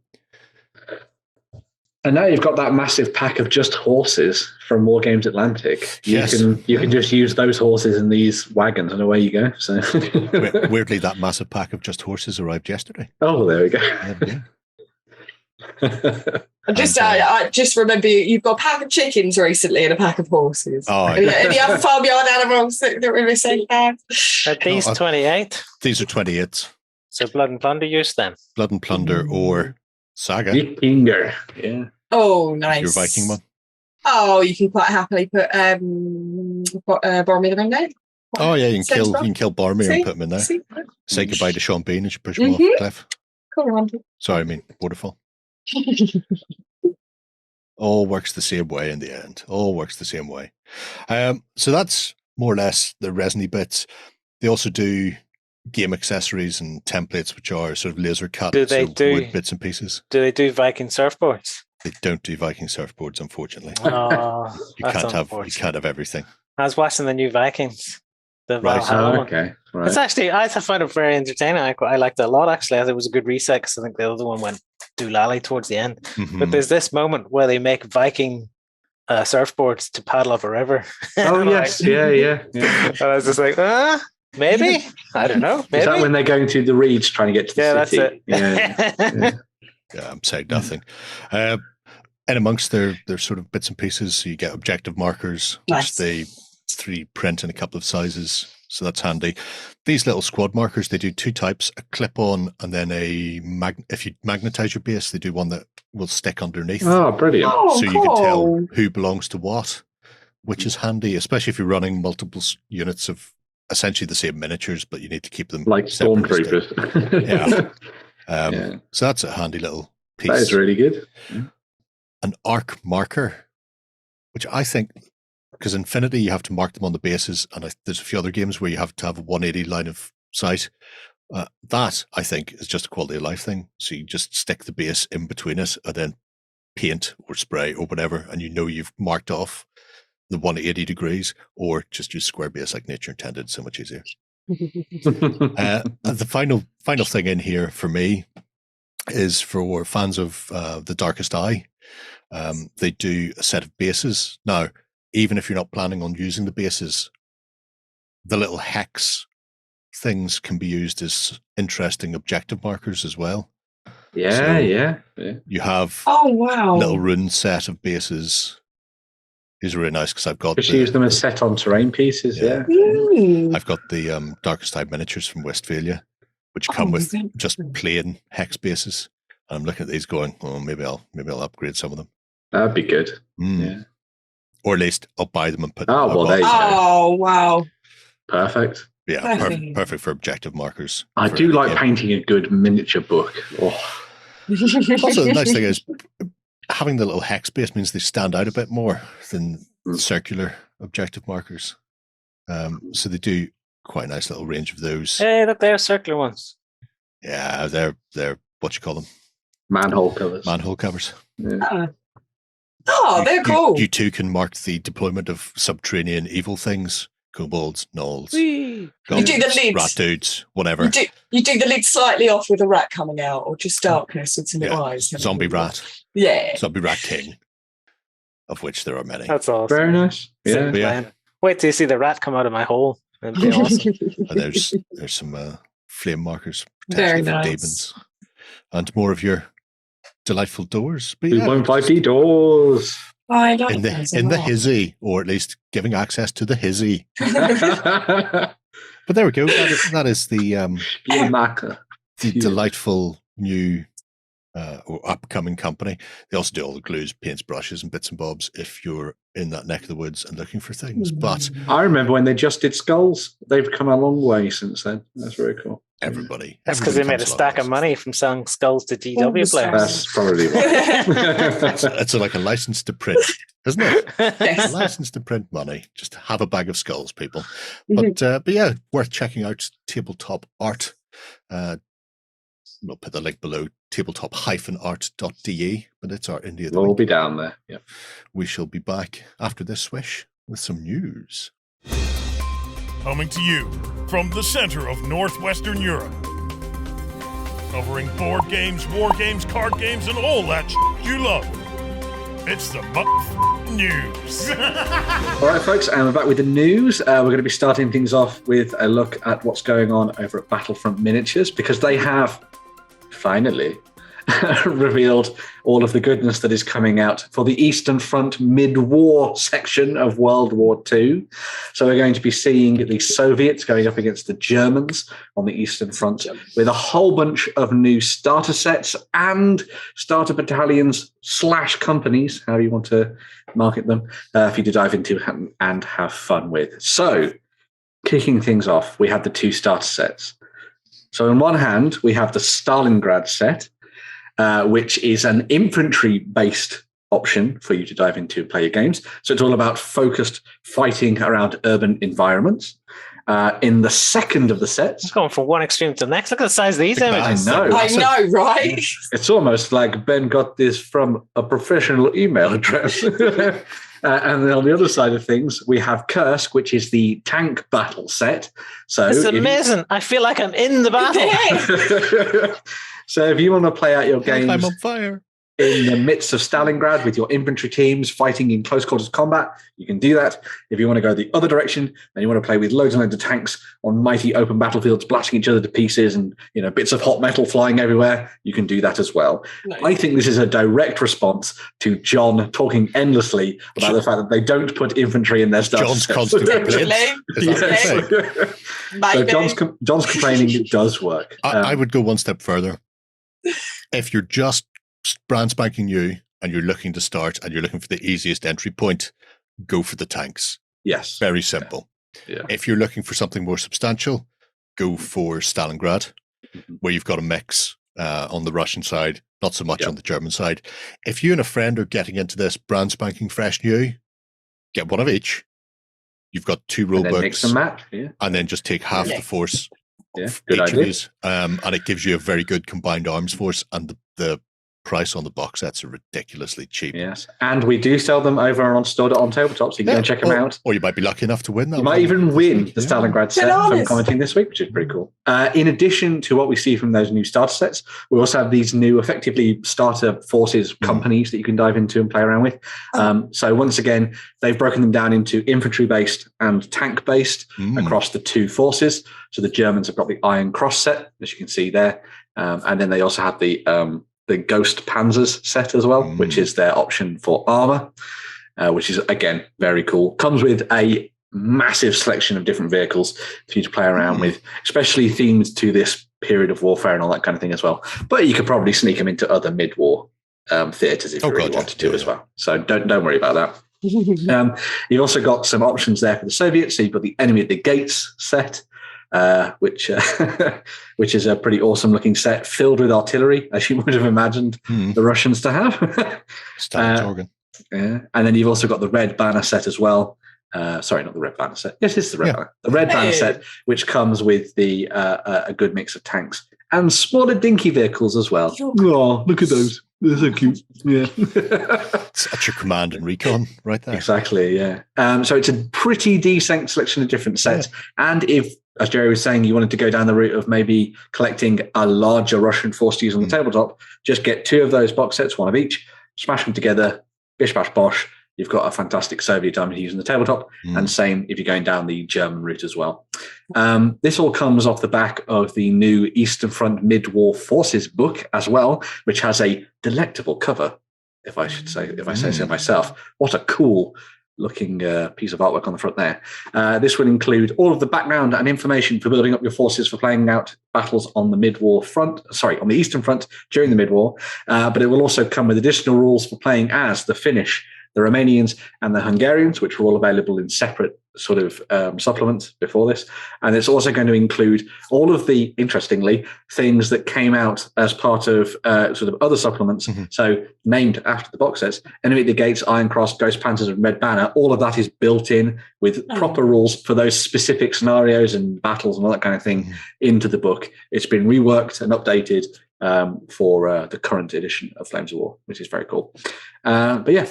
And now you've got that massive pack of just horses from War Games Atlantic. You can just use those horses in these wagons, and away you go. So weirdly, that massive pack of just horses arrived yesterday. Oh, there we go. I just remember you've got a pack of chickens recently and a pack of horses. Oh, any other farmyard animals that we're missing? Are these 28? These are 28. So Blood and Plunder use then? Blood and Plunder or Saga. Vikinger. Yeah. Oh, nice. Your Viking one. Oh, you can quite happily put Boromir in there. Oh yeah, you can kill Boromir and put him in there. Say goodbye to Sean Bean as you push him off the cliff. Cool. Sorry, I mean waterfall. All works the same way in the end. All works the same way. So that's more or less the resiny bits. They also do game accessories and templates, which are sort of laser cut wood bits and pieces. Do they do Viking surfboards? They don't do Viking surfboards, unfortunately. Oh, you can't have everything. I was watching the new Vikings. The Valhalla one. Okay. Right. It's actually, I find it very entertaining. I liked it a lot, actually. I think it was a good reset because I think the other one went doolally towards the end. Mm-hmm. But there's this moment where they make Viking surfboards to paddle up a river. Oh, yes. Yeah. And I was just like, maybe? I don't know. Maybe? Is that when they're going through the reeds trying to get to the city? That's it. Yeah, I'm saying nothing. And amongst their sort of bits and pieces, so you get objective markers, which they 3D print in a couple of sizes, so that's handy. These little squad markers, they do 2 types, a clip-on and then if you magnetize your base, they do one that will stick underneath. Oh, brilliant. So you can tell who belongs to what, which is handy, especially if you're running multiple units of essentially the same miniatures, but you need to keep them like stormtroopers. Yeah. So that's a handy little piece. That is really good. An arc marker, which I think, because Infinity, you have to mark them on the bases, and there's a few other games where you have to have a 180 line of sight. That, I think, is just a quality of life thing. So you just stick the base in between it and then paint or spray or whatever, and you know you've marked off the 180 degrees, or just use square base like nature intended. So much easier. The final thing in here for me is for fans of The Darkest Eye. They do a set of bases. Now, even if you're not planning on using the bases, the little hex things can be used as interesting objective markers as well. Yeah. You have little rune set of bases. These are really nice because I've got just use them as set on terrain pieces. Yeah. I've got the Darkest Eye miniatures from Westphalia, which come with just plain hex bases. And I'm looking at these going, maybe I'll upgrade some of them. That'd be good. Yeah. Or at least I'll buy them and put them. Oh, well, there you go. Oh, wow. Perfect. Yeah, perfect for objective markers. I do like painting a good miniature book. Oh. Also, the nice thing is having the little hex base means they stand out a bit more than circular objective markers. So they do quite a nice little range of those. Hey, look, they're circular ones. Yeah, they're what you call them? Manhole covers. Manhole covers. Yeah. Oh, they're cool. You too can mark the deployment of subterranean evil things, kobolds, gnolls, goblins, you do the lids, rat dudes, whatever. You do the lid slightly off with a rat coming out, or just darkness with some eyes. Zombie rat. Yeah. Zombie rat king, of which there are many. That's awesome. Very nice. Yeah. Wait till you see the rat come out of my hole. That'd be awesome. And there's some flame markers Very for nice. demons. And more of your delightful doors. 2.5D doors. I like in the hizzy, or at least giving access to the hizzy. But there we go. That is the delightful new or upcoming company. They also do all the glues, paints, brushes, and bits and bobs if you're in that neck of the woods and looking for things. But I remember when they just did skulls. They've come a long way since then. That's very cool. That's because they made a stack of money from selling skulls to GW players. That's probably why. It's like a license to print, isn't it? Yes. A license to print money. Just have a bag of skulls, people. But yeah, worth checking out Tabletop-Art. We'll put the link below, tabletop-art.de, but it's our India. We'll be down there. Yeah. We shall be back after this swish with some news. Coming to you from the center of Northwestern Europe. Covering board games, war games, card games, and all that you love. It's the news. All right, folks, and we're back with the news. We're going to be starting things off with a look at what's going on over at Battlefront Miniatures, because they have finally revealed all of the goodness that is coming out for the Eastern Front mid-war section of World War II. So we're going to be seeing the Soviets going up against the Germans on the Eastern Front with a whole bunch of new starter sets and starter battalions / companies, however you want to market them, for you to dive into and have fun with. So kicking things off, we have the 2 starter sets. So on one hand, we have the Stalingrad set, which is an infantry-based option for you to dive into and play your games. So it's all about focused fighting around urban environments. In the second of the sets... It's going from one extreme to the next. Look at the size of these images. I know, right? It's almost like Ben got this from a professional email address. And then on the other side of things, we have Kursk, which is the tank battle set. So it's amazing. I feel like I'm in the battle. So if you want to play out your games I'm on fire. in the midst of Stalingrad with your infantry teams fighting in close quarters combat, you can do that. If you want to go the other direction and you want to play with loads and loads of tanks on mighty open battlefields, blasting each other to pieces and bits of hot metal flying everywhere, you can do that as well. Nice. I think this is a direct response to John talking endlessly about the fact that they don't put infantry in their stuff. John's constantly So John's complaining it does work. I would go one step further. If you're just brand spanking new and you're looking to start and you're looking for the easiest entry point, go for the tanks. Yes. Very simple. Yeah. If you're looking for something more substantial, go for Stalingrad, where you've got a mix on the Russian side, not so much on the German side. If you and a friend are getting into this brand spanking fresh new, get one of each. You've got 2 rule books. Mix and match. And then just take half the force. Good idea. Of these, and it gives you a very good combined arms force, and the price on the box sets are ridiculously cheap. Yes, and we do sell them over on store.OnTableTop, so you can go and check them out. Or you might be lucky enough to win that. You might even win the Stalingrad set from commenting this week, which is pretty cool. In addition to what we see from those new starter sets, we also have these new, effectively, starter forces companies that you can dive into and play around with. So once again, they've broken them down into infantry-based and tank-based across the 2 forces. So the Germans have got the Iron Cross set, as you can see there, and then they also have the Ghost Panzers set as well, which is their option for armor, which is, again, very cool. Comes with a massive selection of different vehicles for you to play around with, especially themed to this period of warfare and all that kind of thing as well. But you could probably sneak them into other mid-war theatres if you really wanted to as well. So don't worry about that. You've also got some options there for the Soviets. So you've got the Enemy at the Gates set, which is a pretty awesome looking set filled with artillery, as you would have imagined the Russians to have. And then you've also got the Red Banner set as well. Sorry, not the Red Banner set. Yes, it's the Red Banner. The Red Banner set, which comes with the a good mix of tanks and smaller dinky vehicles as well. Oh, look at those. They're so cute. Yeah. That's your command and recon right there. Exactly, yeah. So it's a pretty decent selection of different sets. Yeah. And if, as Jerry was saying, you wanted to go down the route of maybe collecting a larger Russian force to use on the tabletop, just get 2 of those box sets, 1 of each, smash them together, bish, bash, bosh. You've got a fantastic Soviet army to use on the tabletop, and same if you're going down the German route as well. This all comes off the back of the new Eastern Front Mid-War Forces book as well, which has a delectable cover, if I say so myself. What a cool looking piece of artwork on the front there. This will include all of the background and information for building up your forces for playing out battles on the mid-war front, on the Eastern Front during the mid-war, but it will also come with additional rules for playing as the Finnish, the Romanians and the Hungarians, which were all available in separate sort of supplements before this. And it's also going to include all of the, interestingly, things that came out as part of sort of other supplements. So named after the box sets, Enemy at the Gates, Iron Cross, Ghost Panzers and Red Banner, all of that is built in with proper rules for those specific scenarios and battles and all that kind of thing into the book. It's been reworked and updated for the current edition of Flames of War, which is very cool. But yeah,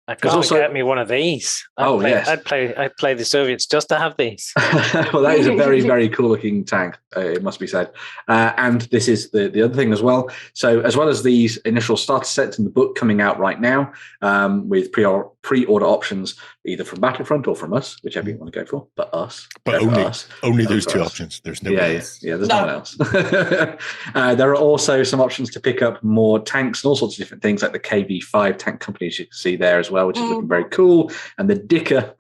I gotta also- get me one of these. Yes. I'd play the Soviets just to have these. Well, that is a very, very cool looking tank, it must be said. And this is the other thing as well. So as well as these initial starter sets in the book coming out right now, with pre-order options, either from Battlefront or from us, whichever you want to go for, but us. But Go for us. only Go those for two us. options. There's no else. Yeah, there's no one else. There are also some options to pick up more tanks and all sorts of different things, like the KV5 tank companies you can see there as well, which is looking very cool. And the Dicker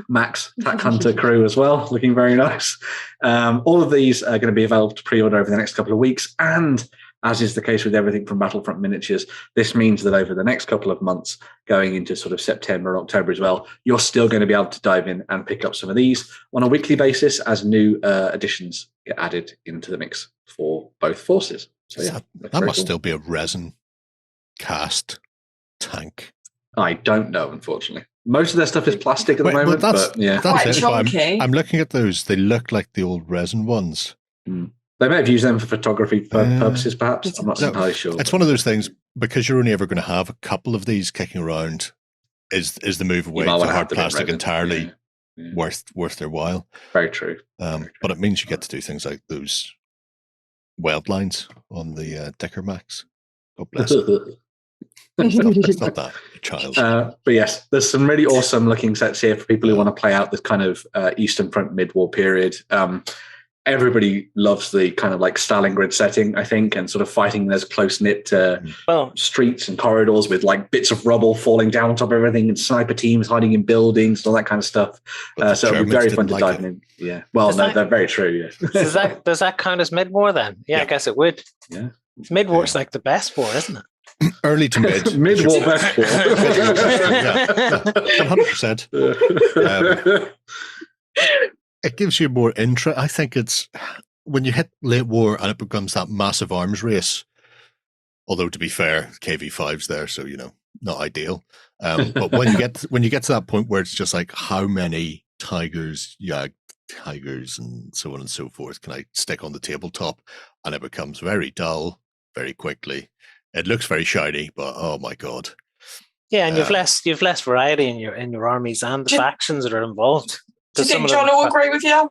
Max Pack Hunter crew as well, looking very nice. All of these are going to be available to pre-order over the next couple of weeks. And as is the case with everything from Battlefront Miniatures, this means that over the next couple of months, going into sort of September and October as well, you're still going to be able to dive in and pick up some of these on a weekly basis as new additions get added into the mix for both forces. So yeah, That must still be a resin cast tank. I don't know, unfortunately. Most of their stuff is plastic at the moment, but yeah. Quite That's it. But chunky. I'm looking at those. They look like the old resin ones. They may have used them for photography purposes, perhaps. I'm not entirely sure. It's one of those things, because you're only ever going to have a couple of these kicking around, is the move away to hard plastic entirely worth their while? Very true. But it means you get to do things like those weld lines on the Dicker Max. God bless it. It's not that, child. But yes, there's some really awesome looking sets here for people who want to play out this kind of Eastern Front mid-war period. Everybody loves the kind of like Stalingrad setting, I think, and sort of fighting in those close-knit streets and corridors with like bits of rubble falling down on top of everything and sniper teams hiding in buildings and all that kind of stuff. So it'll be very fun to dive in. Yeah. Well, they're very true. Yeah. Does that count as mid-war then? Yeah, I guess it would. Yeah. Mid-war's like the best war, isn't it? Early to mid. Mid-war best war. 100%. It gives you more interest. I think it's when you hit late war and it becomes that massive arms race. Although to be fair, KV5's there, so not ideal. But when you get to that point where it's just like, how many tigers, tigers, and so on and so forth can I stick on the tabletop, and it becomes very dull very quickly. It looks very shiny, but oh my god! Yeah, and you've less variety in your armies and the factions that are involved. Do you think John will agree with you?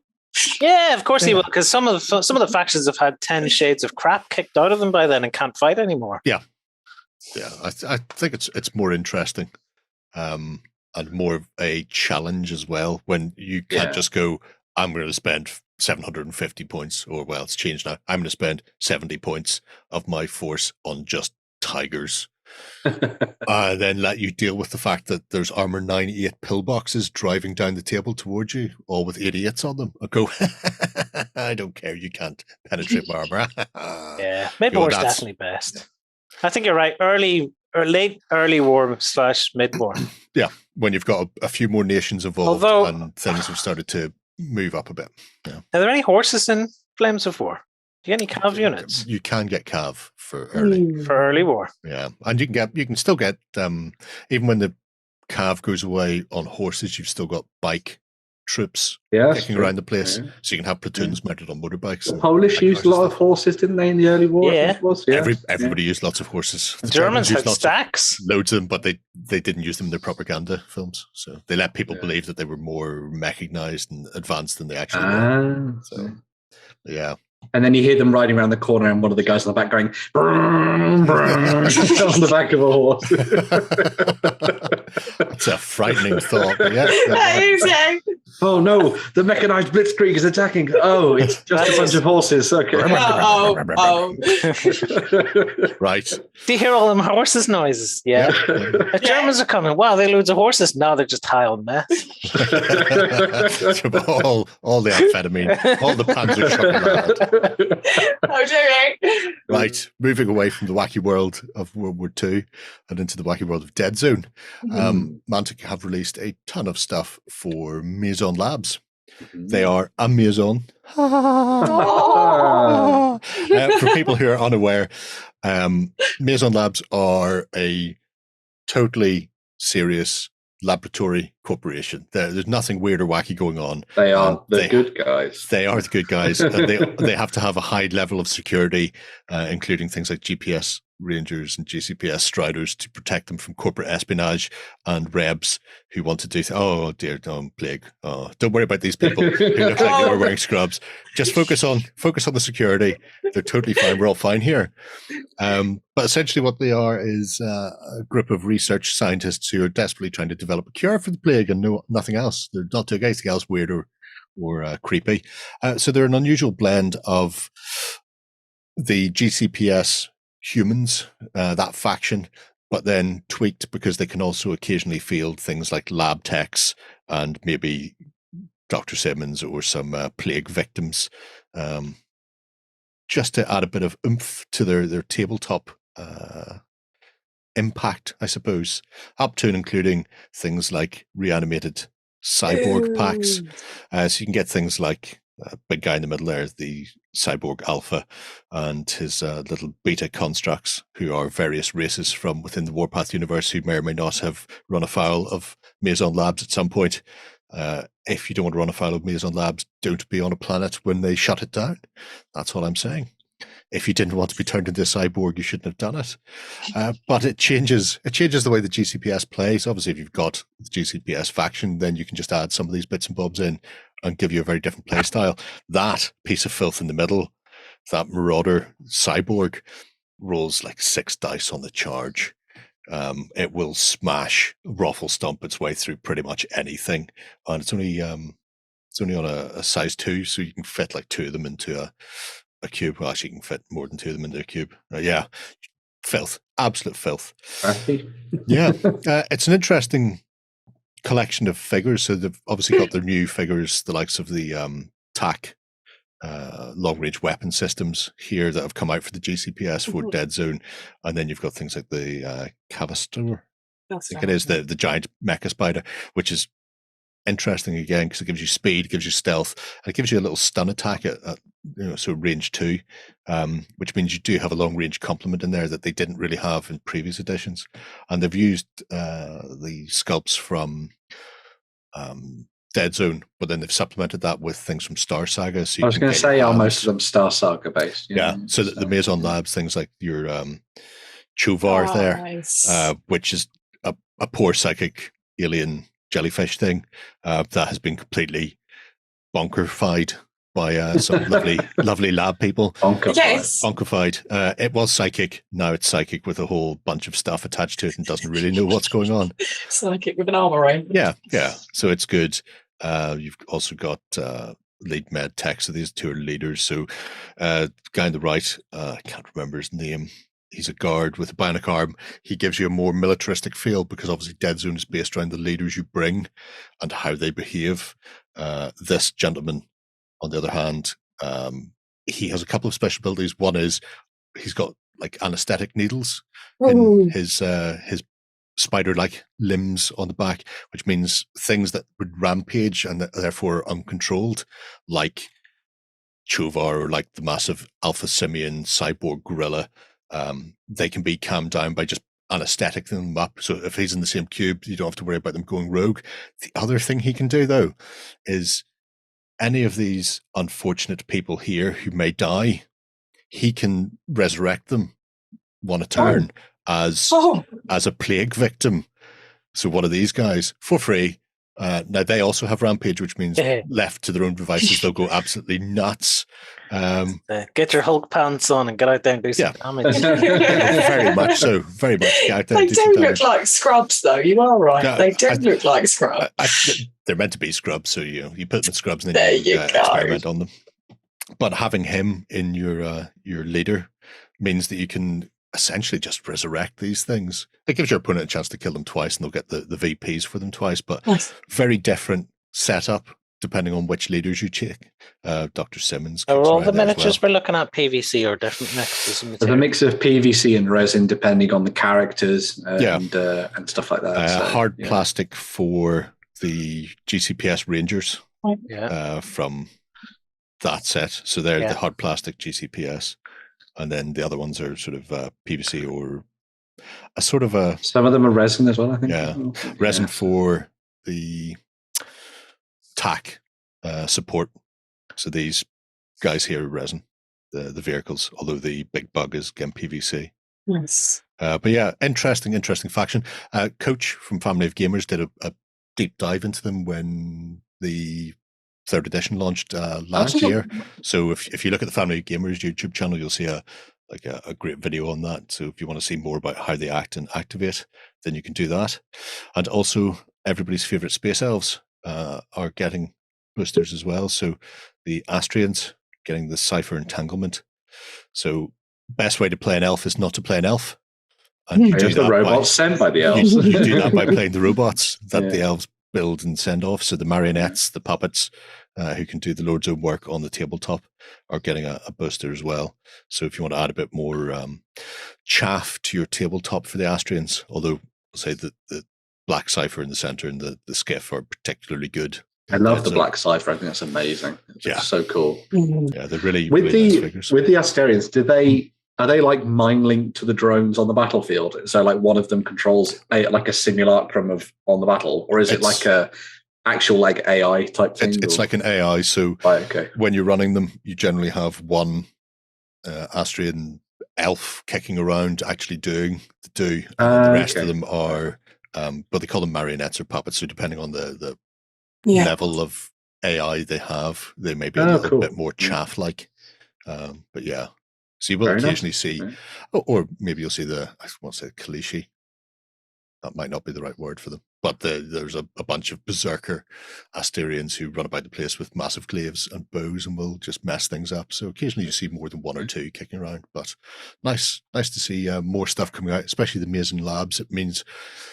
Yeah, of course he will, because some of the factions have had 10 shades of crap kicked out of them by then and can't fight anymore. Yeah. I think it's more interesting, and more of a challenge as well. When you can't just go, I'm going to spend 750 points, or well, it's changed now. I'm going to spend 70 points of my force on just tigers. Then let you deal with the fact that there's Armor 98 pillboxes driving down the table towards you, all with idiots on them. I go, I don't care, you can't penetrate my armor. Yeah, mid-war is definitely best. I think you're right. Early or late early war / mid-war. Yeah, when you've got a few more nations involved and things have started to move up a bit. Yeah. Are there any horses in Flames of War? Do you get any cav units? You can get cav for early. For early war. Yeah. And you can still get even when the cav goes away on horses, you've still got bike troops kicking around the place. Yeah. So you can have platoons mounted on motorbikes. The Polish used a lot of horses, didn't they, in the early war? Yeah. Everybody used lots of horses. The Germans had stacks. Loads of them, but they didn't use them in their propaganda films. So they let people believe that they were more mechanized and advanced than they actually were. So, yeah. And then you hear them riding around the corner, and one of the guys on the back going brum, brum, on the back of a horse. It's a frightening thought. Yeah. Oh no, the mechanized blitzkrieg is attacking. Oh, it's just a bunch of horses. Okay. Right. Do you hear all them horses noises? Yeah. The Germans are coming. Wow, they loads of horses. No, they're just high on meth. all the amphetamine, all the panzer chocolate. Right, moving away from the wacky world of World War II and into the wacky world of Deadzone. Mantic have released a ton of stuff for Mazon Labs. They are a Mazon. For people who are unaware, Mazon Labs are a totally serious laboratory corporation. There's nothing weird or wacky going on. They are the good guys. They are the good guys. And they have to have a high level of security, including things like GPS Rangers and GCPS Striders to protect them from corporate espionage and Rebs who want to do, oh dear, plague. Oh, don't worry about these people who look like they were wearing scrubs. Just focus on the security. They're totally fine. We're all fine here. But essentially what they are is a group of research scientists who are desperately trying to develop a cure for the plague and nothing else. They're not doing anything else weird or creepy. So they're an unusual blend of the GCPS humans, that faction, but then tweaked because they can also occasionally field things like lab techs and maybe Dr. Simmons or some plague victims, just to add a bit of oomph to their tabletop impact, I suppose, up to and including things like reanimated cyborg packs. So you can get things like big guy in the middle there, the cyborg alpha, and his little beta constructs, who are various races from within the Warpath universe who may or may not have run afoul of Mazon Labs at some point. If you don't want to run afoul of Mazon Labs, don't be on a planet when they shut it down. That's all I'm saying. If you didn't want to be turned into a cyborg, you shouldn't have done it. But it changes the way the GCPS plays. Obviously, if you've got the GCPS faction, then you can just add some of these bits and bobs in and give you a very different play style. That piece of filth in the middle, that marauder cyborg, rolls like 6 dice on the charge. It will smash, ruffle stomp its way through pretty much anything. And it's only on a size 2, so you can fit like 2 of them into a cube. Well, actually, you can fit more than 2 of them into a cube. Yeah, filth, absolute filth. Yeah, it's an interesting collection of figures. So they've obviously got their new figures, the likes of the TAC long-range weapon systems here that have come out for the GCPS for Deadzone, and then you've got things like the Cavastor. I think it is the giant mecha spider, which is interesting again because it gives you speed, gives you stealth, and it gives you a little stun attack at so range 2, which means you do have a long range complement in there that they didn't really have in previous editions. And they've used the sculpts from Deadzone, but then they've supplemented that with things from Star Saga. So I was going to say, are most of them Star Saga based? Yeah, so the Mazon Labs, things like your Chovar there, nice. Which is a poor psychic alien jellyfish thing that has been completely bonkerfied by some lovely lab people. Bonkerfied. It was psychic. Now it's psychic with a whole bunch of stuff attached to it and doesn't really know what's going on. Psychic with an armor range. Yeah. So it's good. You've also got lead med tech. So these 2 are leaders. So guy on the right, I can't remember his name. He's a guard with a bionic arm. He gives you a more militaristic feel because obviously Deadzone is based around the leaders you bring and how they behave. This gentleman, on the other hand, he has a couple of special abilities. One is he's got like anesthetic needles in his spider-like limbs on the back, which means things that would rampage and that therefore uncontrolled, like Chovar or like the massive alpha simian cyborg gorilla, they can be calmed down by just anesthetic them up. So if he's in the same cube, you don't have to worry about them going rogue. The other thing he can do, though, is any of these unfortunate people here who may die, he can resurrect them one a turn as a plague victim. So one of these guys for free. Now they also have rampage, which means left to their own devices, they'll go absolutely nuts. Get your Hulk pants on and get out there and do some damage. Very much so. Very much. Get out there they do look like scrubs, though. You are right. They do look like scrubs. They're meant to be scrubs, so you put them in scrubs and then you experiment on them. But having him in your leader means that you can essentially just resurrect these things. It gives your opponent a chance to kill them twice and they'll get the VPs for them twice, but very different setup depending on which leaders you check. Dr. Simmons. Are all the miniatures we're looking at PVC or different mixes? There's a mix of PVC and resin depending on the characters and stuff like that. Hard plastic for the GCPS Rangers from that set. So they're the hard plastic GCPS. And then the other ones are sort of PVC or a sort of a... Some of them are resin as well, I think. Yeah, resin for the TAC support. So these guys here are resin, the vehicles, although the big bug is again PVC. Yes. But yeah, interesting faction. Coach from Family of Gamers did a deep dive into them when the 3rd edition launched last year. So if you look at the Family of Gamers YouTube channel, you'll see a great video on that. So if you want to see more about how they act and activate, then you can do that. And also, everybody's favorite space elves are getting boosters as well. So the Astrians getting the Cipher Entanglement. So best way to play an elf is not to play an elf. And you do the robots sent by the elves. You do that by playing the robots that the elves build and send off. So the marionettes, the puppets, who can do the Lord's own work on the tabletop, are getting a booster as well. So if you want to add a bit more chaff to your tabletop for the Astrians, although I'll say that the Black Cipher in the center and the skiff are particularly good. I love the Black Cipher. I think that's amazing. It's so cool. Yeah, they're really with really nice figures. With the Asterians, are they like mind linked to the drones on the battlefield? So like one of them controls like a simulacrum of on the battle, or is it like a actual like AI type thing? It's like an AI. So when you're running them, you generally have one Astrian elf kicking around actually doing the do. And the rest of them are, but they call them marionettes or puppets. So depending on the level of AI they have, they may be a little bit more chaff-like. But yeah. So you will occasionally see, or maybe you'll see I won't say Kalishi. That might not be the right word for them. But there's a bunch of berserker Asterians who run about the place with massive glaives and bows and will just mess things up. So occasionally you see more than one or two kicking around. But nice to see more stuff coming out, especially the Mazon labs. It means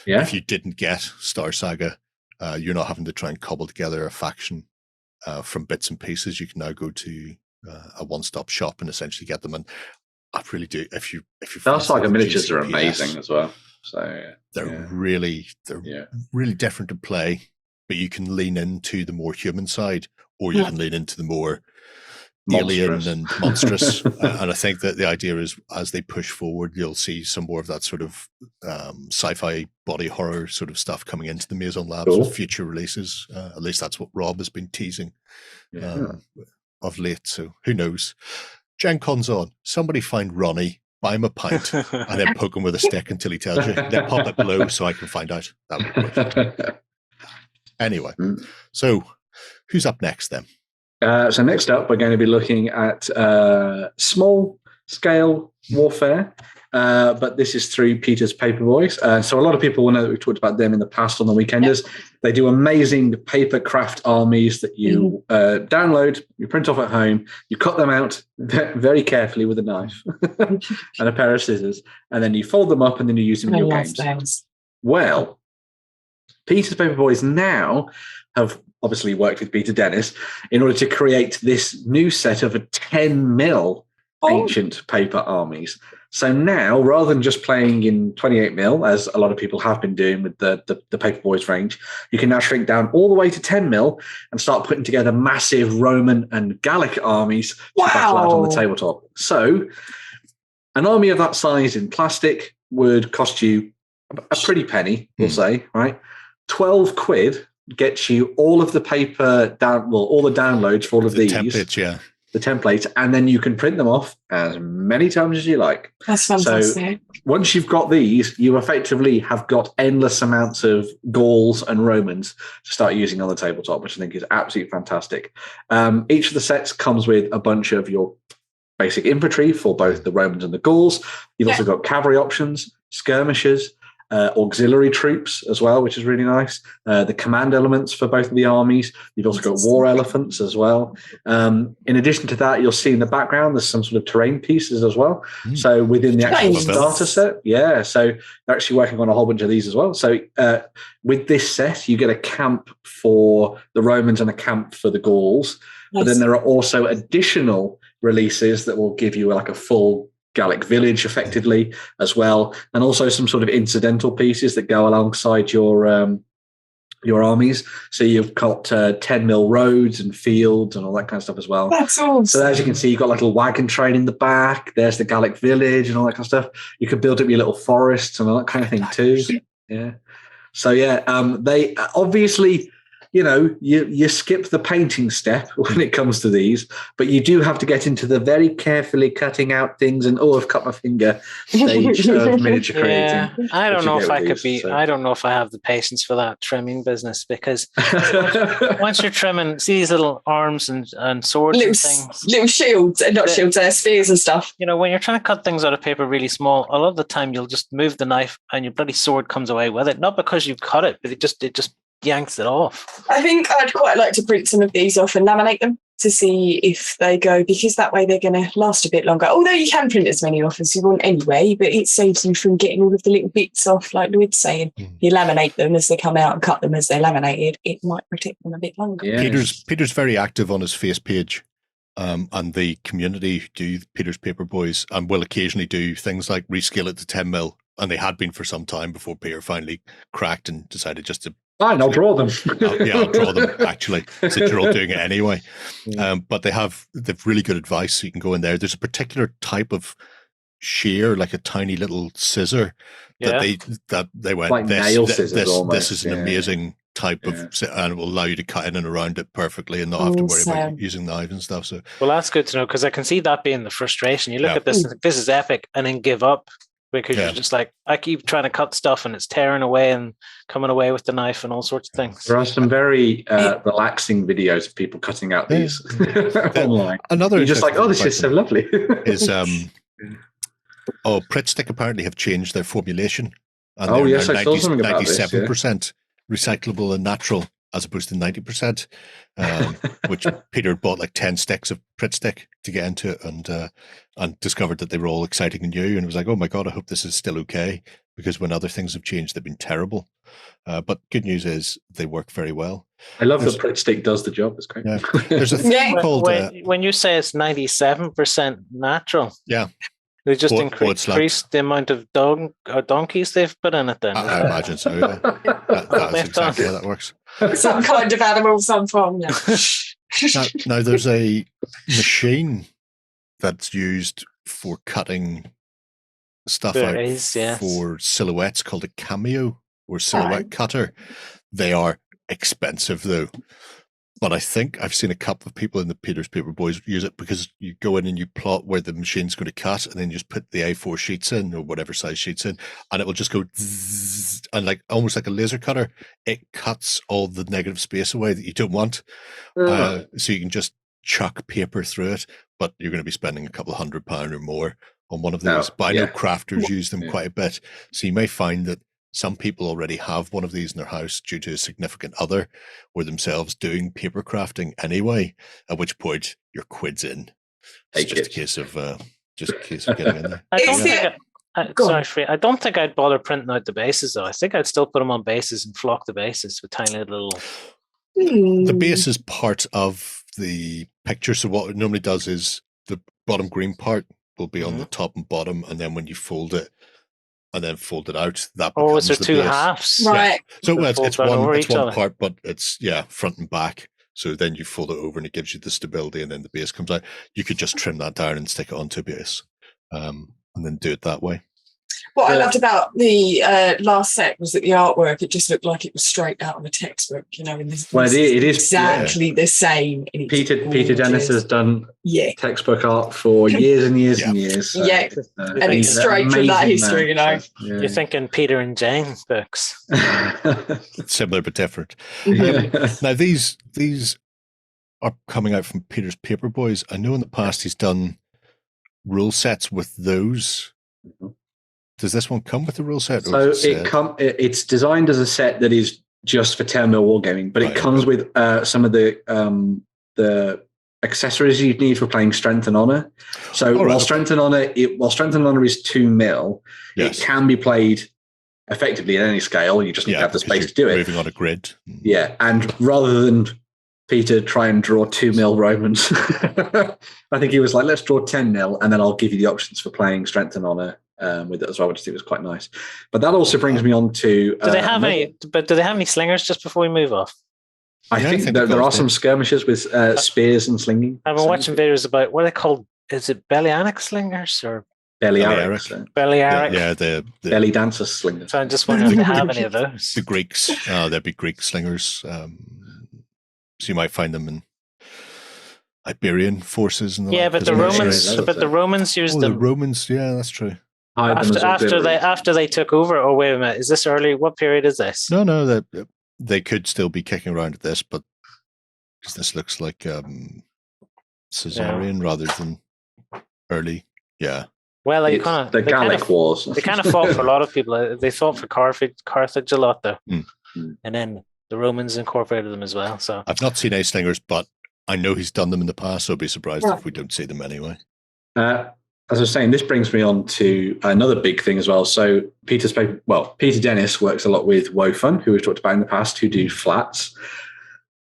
if you didn't get Star Saga, you're not having to try and cobble together a faction from bits and pieces. You can now go to a one-stop shop and essentially get them. And I really do. If you Star Saga miniatures are amazing as well. So they're really different to play, but you can lean into the more human side, or you can lean into the more alien and monstrous. And I think that the idea is, as they push forward, you'll see some more of that sort of sci-fi body horror sort of stuff coming into the Mazon labs with future releases. At least that's what Rob has been teasing of late. So who knows? Gen Con's on. Somebody find Ronnie, buy him a pint, and then poke him with a stick until he tells you. Then pop it below so I can find out. That would be great. Anyway, so who's up next then? So next up, we're going to be looking at small-scale warfare, but this is through Peter's Paperboys. So a lot of people will know that we've talked about them in the past on the Weekenders. They do amazing paper craft armies that you download, you print off at home, you cut them out very carefully with a knife and a pair of scissors, and then you fold them up and then you use them in your games. Well, Peter's Paperboys now have obviously worked with Peter Dennis in order to create this new set of a 10 mil ancient paper armies. So now, rather than just playing in 28 mil, as a lot of people have been doing with the Paperboys range, you can now shrink down all the way to 10 mil and start putting together massive Roman and Gallic armies to battle out on the tabletop. So an army of that size in plastic would cost you a pretty penny, we'll say, right? 12 quid gets you all of the paper all the downloads for all of these templates, the templates, and then you can print them off as many times as you like. That's fantastic. So once you've got these, you effectively have got endless amounts of Gauls and Romans to start using on the tabletop, which I think is absolutely fantastic. Each of the sets comes with a bunch of your basic infantry for both the Romans and the Gauls. You've also got cavalry options, skirmishers, auxiliary troops as well, which is really nice. The command elements for both of the armies. You've also got war elephants as well. In addition to that, you'll see in the background there's some sort of terrain pieces as well. So within the actual starter set, so they're actually working on a whole bunch of these as well. So with this set, you get a camp for the Romans and a camp for the Gauls. But then there are also additional releases that will give you like a full Gallic village effectively as well, and also some sort of incidental pieces that go alongside your armies. So you've got 10 mil roads and fields and all that kind of stuff as well. That's awesome. So as you can see, you've got like a little wagon train in the back. There's the Gallic village and all that kind of stuff. You could build up your little forests and all that kind of thing too. Yeah. So they obviously you skip the painting step when it comes to these, but you do have to get into the very carefully cutting out things and I've cut my finger stage of miniature creating. I don't know if I could be. I don't know if I have the patience for that trimming business, because once you're trimming, see these little arms and swords and things, little shields, not shields, spears and stuff. When you're trying to cut things out of paper really small, a lot of the time you'll just move the knife and your bloody sword comes away with it. Not because you cut it, but it just yanks it off. I think I'd quite like to print some of these off and laminate them to see if they go, because that way they're going to last a bit longer. Although you can print as many off as you want anyway, but it saves you from getting all of the little bits off, like Lloyd's saying. You laminate them as they come out and cut them as they're laminated. It might protect them a bit longer. Yes. Peter's very active on his face page. And the community who do Peter's Paperboys and will occasionally do things like rescale it to 10 mil. And they had been for some time before Peter finally cracked and decided just to. Fine, I'll draw them. I'll draw them, actually, since you're all doing it anyway. But they've really good advice, so you can go in there. There's a particular type of shear, like a tiny little scissor, that they went, like nail scissors almost. This is an amazing type of, and it will allow you to cut in and around it perfectly and not have to worry about using knives and stuff. So, well, that's good to know, because I can see that being the frustration. You look at this and think, this is epic, and then give up. Because you're just like, I keep trying to cut stuff and it's tearing away and coming away with the knife and all sorts of things. There are some very relaxing videos of people cutting out these online. You're just like, this is so lovely. Is Pritstick apparently have changed their formulation. And I saw something about 97% recyclable and natural, as opposed to 90%, which Peter bought like 10 sticks of Pritstick to get into it, and discovered that they were all exciting and new, and was like, oh my God, I hope this is still okay, because when other things have changed, they've been terrible. But good news is they work very well. I love that Pritstick does the job. It's great. Yeah. There's a thing called... when you say it's 97% natural, they just increased the amount of donkeys they've put in it then. I imagine so, yeah. That's exactly how that works. Some kind of animal, some form, Now, there's a machine that's used for cutting stuff for silhouettes called a cameo or silhouette cutter. They are expensive, though. But I think I've seen a couple of people in the Peter's Paperboys use it, because you go in and you plot where the machine's going to cut, and then you just put the A4 sheets in, or whatever size sheets in, and it will just go zzz, and like almost like a laser cutter, it cuts all the negative space away that you don't want. So you can just chuck paper through it, but you're going to be spending a couple of £100 or more on one of those. But I know crafters use them quite a bit. So you may find that some people already have one of these in their house due to a significant other, or themselves doing paper crafting anyway, at which point your quid's in. It's just a case of getting in there. I don't think I'd bother printing out the bases, though. I think I'd still put them on bases and flock the bases with tiny little... The base is part of the picture, so what it normally does is the bottom green part will be on the top and bottom, and then when you fold it, and then fold it out. That becomes is there two halves? Right. So it's one part, but it's front and back. So then you fold it over and it gives you the stability, and then the base comes out. You could just trim that down and stick it onto a base, and then do it that way. What I loved about the last set was that the artwork, it just looked like it was straight out of a textbook, and this it is exactly the same. Peter Dennis has done textbook art for years and years and years. So, and it's straight from that history, You're thinking Peter and Jane books. Similar but different. Now, these are coming out from Peter's Paperboys. I know in the past he's done rule sets with those. Does this one come with a rule set? So it's designed as a set that is just for 10 mil wargaming, but it comes with some of the accessories you need for playing Strength and Honor. So while Strength and Honor is 2 mil, it can be played effectively at any scale. You just need to have the space to do it. Moving on a grid. Yeah, and rather than Peter try and draw 2 mil Romans, I think he was like, let's draw 10 mil, and then I'll give you the options for playing Strength and Honor with it as well, which I think was quite nice. But that also brings me on to... Do they have any slingers just before we move off? I think there are some skirmishes with spears and slinging. I've been watching videos about, what are they called? Is it Bellyanek slingers or... Bellyarik. The belly dancer slingers. So I'm just wondering if they have any of those. The Greeks, there'd be Greek slingers. So you might find them in Iberian forces and but the Romans used them. The Romans, yeah, that's true. After they took over. Oh, wait a minute, is this early? What period is this? No, they could still be kicking around at this, but this looks like Caesarian rather than early. Yeah. Well, the Gallic Wars. They kind of fought for a lot of people. They fought for Carthage a lot, though, and then the Romans incorporated them as well. So I've not seen A-Slingers, but I know he's done them in the past, so I'll be surprised if we don't see them anyway. As I was saying, this brings me on to another big thing as well. So Peter Dennis works a lot with WoFun, who we've talked about in the past, who do flats.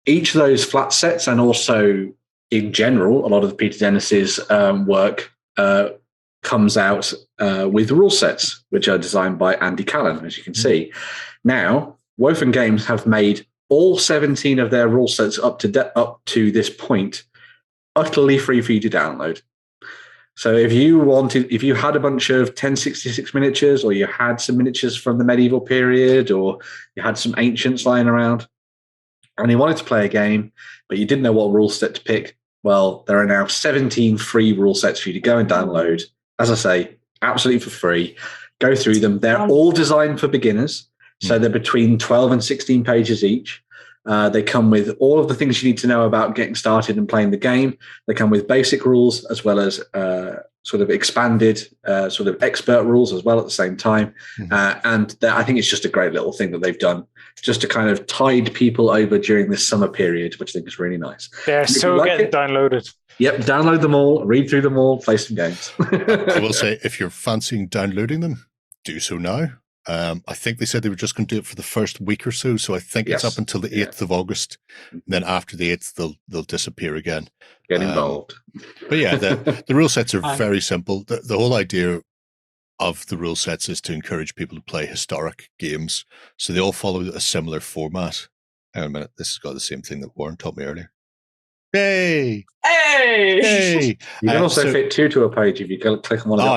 Each of those flat sets, and also in general, a lot of Peter Dennis's work comes out with rule sets, which are designed by Andy Callan, as you can see. Now, WoFun Games have made all 17 of their rule sets up to this point utterly free for you to download. So if you had a bunch of 1066 miniatures, or you had some miniatures from the medieval period, or you had some ancients lying around, and you wanted to play a game, but you didn't know what rule set to pick, well, there are now 17 free rule sets for you to go and download. As I say, absolutely for free. Go through them. They're all designed for beginners. So they're between 12 and 16 pages each. They come with all of the things you need to know about getting started and playing the game. They come with basic rules as well as sort of expanded sort of expert rules as well at the same time. And I think it's just a great little thing that they've done just to kind of tide people over during this summer period, which I think is really nice. They're so getting downloaded. Yep, download them all, read through them all, play some games. I will say, if you're fancying downloading them, do so now. I think they said they were just going to do it for the first week or so. So I think it's up until the 8th of August. Then after the 8th, they'll disappear again. Get involved. But yeah, the rule sets are very simple. The whole idea of the rule sets is to encourage people to play historic games. So they all follow a similar format. Hang on a minute. This has got the same thing that Warren taught me earlier. Yay! Hey! You can also fit two to a page if you click on one of the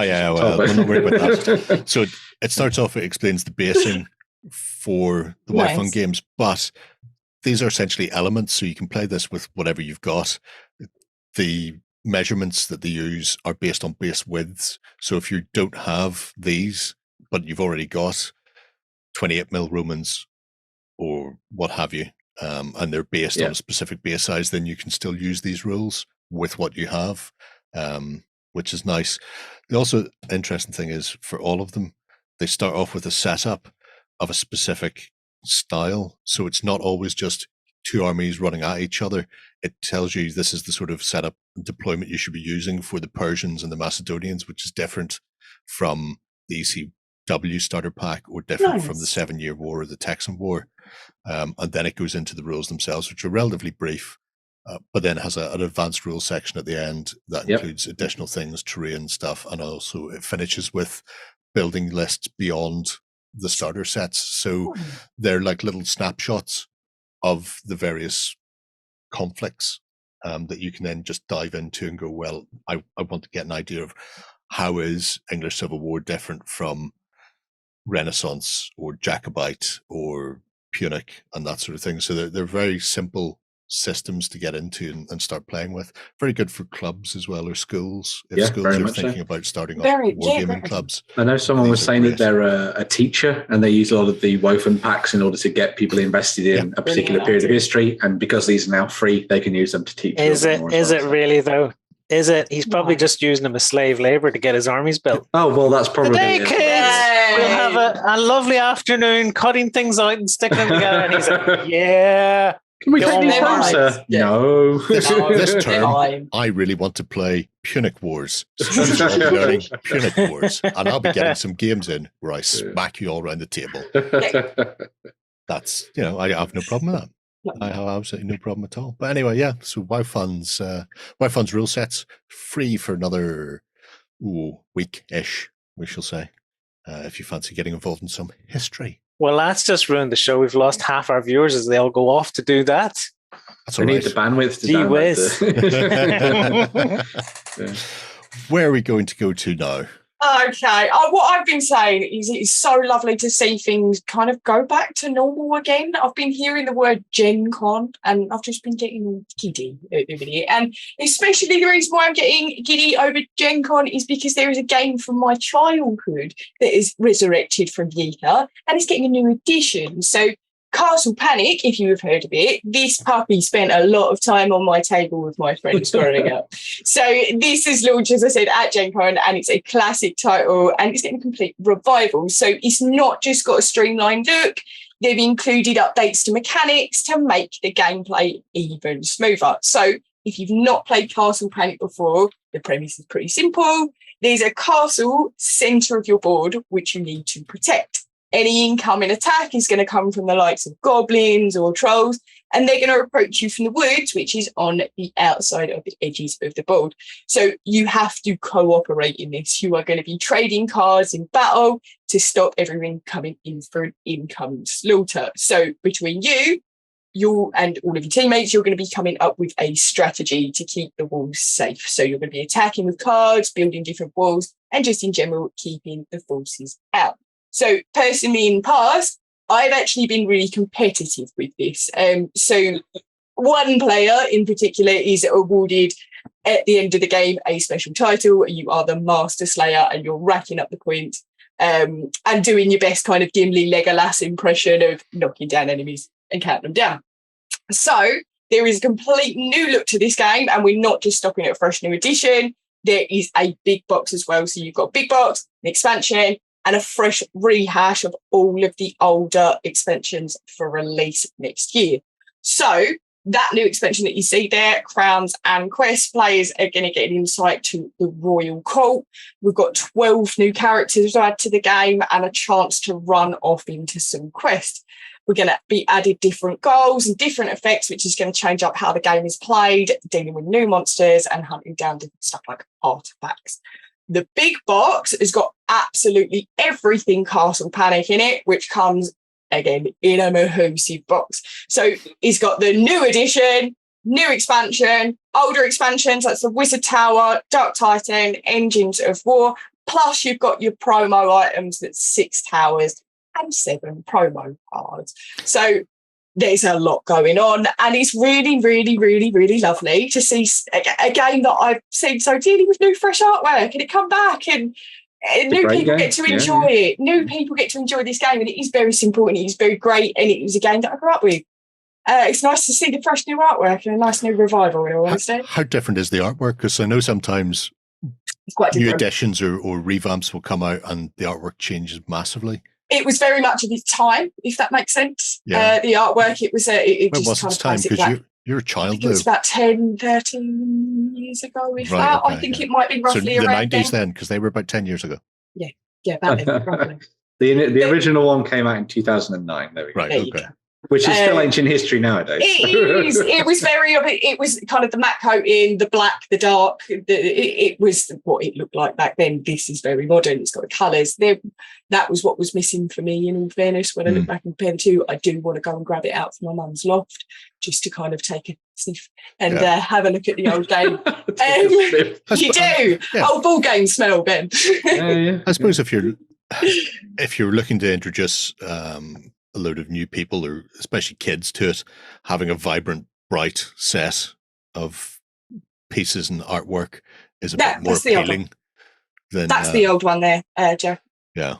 we're not worried about that. So it starts off, it explains the basing for the WoFun games, but these are essentially elements, so you can play this with whatever you've got. The measurements that they use are based on base widths, so if you don't have these, but you've already got 28mm Romans or what have you, and they're based on a specific base size, then you can still use these rules with what you have, which is nice. The also interesting thing is, for all of them, they start off with a setup of a specific style. So it's not always just two armies running at each other. It tells you this is the sort of setup and deployment you should be using for the Persians and the Macedonians, which is different from the ECW starter pack or different from the 7-Year War or the Texan War. And then it goes into the rules themselves, which are relatively brief, but then has an advanced rules section at the end that includes additional things, terrain stuff, and also it finishes with building lists beyond the starter sets. So they're like little snapshots of the various conflicts that you can then just dive into and go, well, I want to get an idea of how is English Civil War different from Renaissance or Jacobite or Punic and that sort of thing. So they're very simple systems to get into and start playing with. Very good for clubs as well, or schools, if schools are thinking about starting up wargaming clubs. I know someone was saying that they're a teacher and they use a lot of the WoFun packs in order to get people invested in a particular period of history, and because these are now free, they can use them to teach. Is it really though? Is it? He's probably just using them as slave labor to get his armies built. Oh, well, that's probably Today, kids, we'll have a lovely afternoon cutting things out and sticking them together. And he's like, yeah. Can we take these closer? No. This term, I really want to play Punic Wars. So I'm learning Punic Wars. And I'll be getting some games in where I smack you all around the table. That's, I have no problem with that. I have absolutely no problem at all. But anyway, so WoFun's rule sets, free for another week-ish, we shall say, if you fancy getting involved in some history. Well, that's just ruined the show. We've lost half our viewers as they all go off to do that. That's we need the bandwidth to download. Where are we going to go to now? Okay. What I've been saying is it's so lovely to see things kind of go back to normal again. I've been hearing the word Gen Con and I've just been getting giddy at the minute. And especially the reason why I'm getting giddy over Gen Con is because there is a game from my childhood that is resurrected from the ether and it's getting a new edition. So Castle Panic, if you have heard of it, this puppy spent a lot of time on my table with my friends growing up. So this is launched, as I said, at Gen Con, and it's a classic title, and it's getting a complete revival. So it's not just got a streamlined look. They've included updates to mechanics to make the gameplay even smoother. So if you've not played Castle Panic before, the premise is pretty simple. There's a castle centre of your board, which you need to protect. Any incoming attack is going to come from the likes of goblins or trolls, and they're going to approach you from the woods, which is on the outside of the edges of the board. So you have to cooperate in this. You are going to be trading cards in battle to stop everyone coming in for an incoming slaughter. So between you and all of your teammates, you're going to be coming up with a strategy to keep the walls safe. So you're going to be attacking with cards, building different walls, and just in general, keeping the forces out. So personally in the past, I've actually been really competitive with this. So one player in particular is awarded at the end of the game a special title. You are the Master Slayer and you're racking up the points and doing your best kind of Gimli Legolas impression of knocking down enemies and counting them down. So there is a complete new look to this game, and we're not just stopping at a fresh new edition. There is a big box as well. So you've got a big box, an expansion, and a fresh rehash of all of the older expansions for release next year. So that new expansion that you see there, Crowns and Quest, players are going to get an insight to the Royal Court. We've got 12 new characters to add to the game and a chance to run off into some quests. We're going to be added different goals and different effects, which is going to change up how the game is played, dealing with new monsters and hunting down different stuff like artifacts. The big box has got absolutely everything Castle Panic in it, which comes, again, in a mahoosive box. So it's got the new edition, new expansion, older expansions, that's the Wizard Tower, Dark Titan, Engines of War, plus you've got your promo items, that's 6 towers and 7 promo cards. So there's a lot going on, and it's really, really, really, really lovely to see a game that I've seen so dearly with new, fresh artwork, and it come back, and new people get to enjoy it. New people get to enjoy this game, and it is very simple, and it is very great, and it was a game that I grew up with. It's nice to see the fresh new artwork and a nice new revival, in all honesty. How different is the artwork? Because I know sometimes it's quite new different. editions or revamps will come out, and the artwork changes massively. It was very much of its time, if that makes sense. Yeah. The artwork, it was it When just was kind its of time? classic Because black. you're a child, It was though. about 10, 13 years ago, if Right, that. okay, I think yeah. it might be roughly So the around 90s then, because they were about 10 years ago. Yeah, about then, roughly. The original one came out in 2009. There we go. Right, There you okay. go. Which is still ancient history nowadays. It is. It was it was kind of the matte coating, the black, the dark. It was what it looked like back then. This is very modern. It's got the colours. That was what was missing for me, in all fairness. When I look back and compare the two, I do want to go and grab it out from my mum's loft just to kind of take a sniff and have a look at the old game. You do. Yeah. Old ball game smell, Ben. I suppose if you're looking to introduce a load of new people, or especially kids, to it, having a vibrant, bright set of pieces and artwork is a bit more appealing than that's the old one there, Joe. Yeah.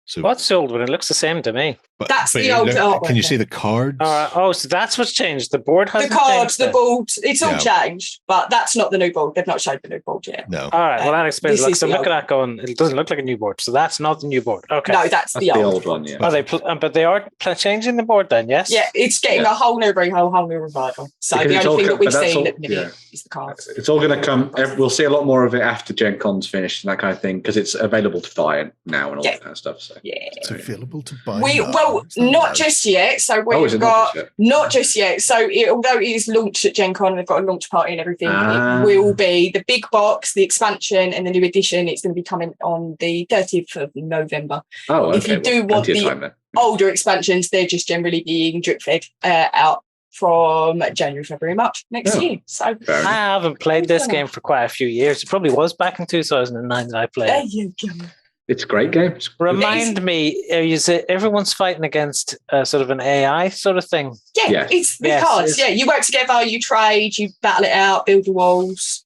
So what's the old one? It looks the same to me. That's the old artwork. Can you see the cards? So that's what's changed. The board hasn't the cards, changed. the board, it's all changed, but that's not the new board. They've not showed the new board yet. No. All right. Well, that explains. This is I'm the looking old at going. It doesn't look like a new board, so that's not the new board. Okay. No, that's the old one. Yeah. Are they? But they are changing the board then. Yes. Yeah, it's getting a whole new revival. So Because the it's only thing all that we've but that's seen all- at the minute is the cards. It's all going to come. We'll see a lot more of it after Gen Con's finished and that kind of thing, because it's available to buy now and all that kind of stuff. So Yeah. It's available to buy. Well, not just yet. So we've got not just yet. So although it is launched at Gen Con, they've got a launch party and everything. It will be the big box, the expansion, and the new edition. It's going to be coming on the 30th of November. Oh, okay. If you do want the older expansions, they're just generally being drip fed out from January, February, March next year. So I haven't played this game for quite a few years. It probably was back in 2009 that I played. There you go. It's a great game. Remind me, is it everyone's fighting against sort of an AI sort of thing? Yeah, it's with cards. Yeah, you work together, you trade, you battle it out, build the walls.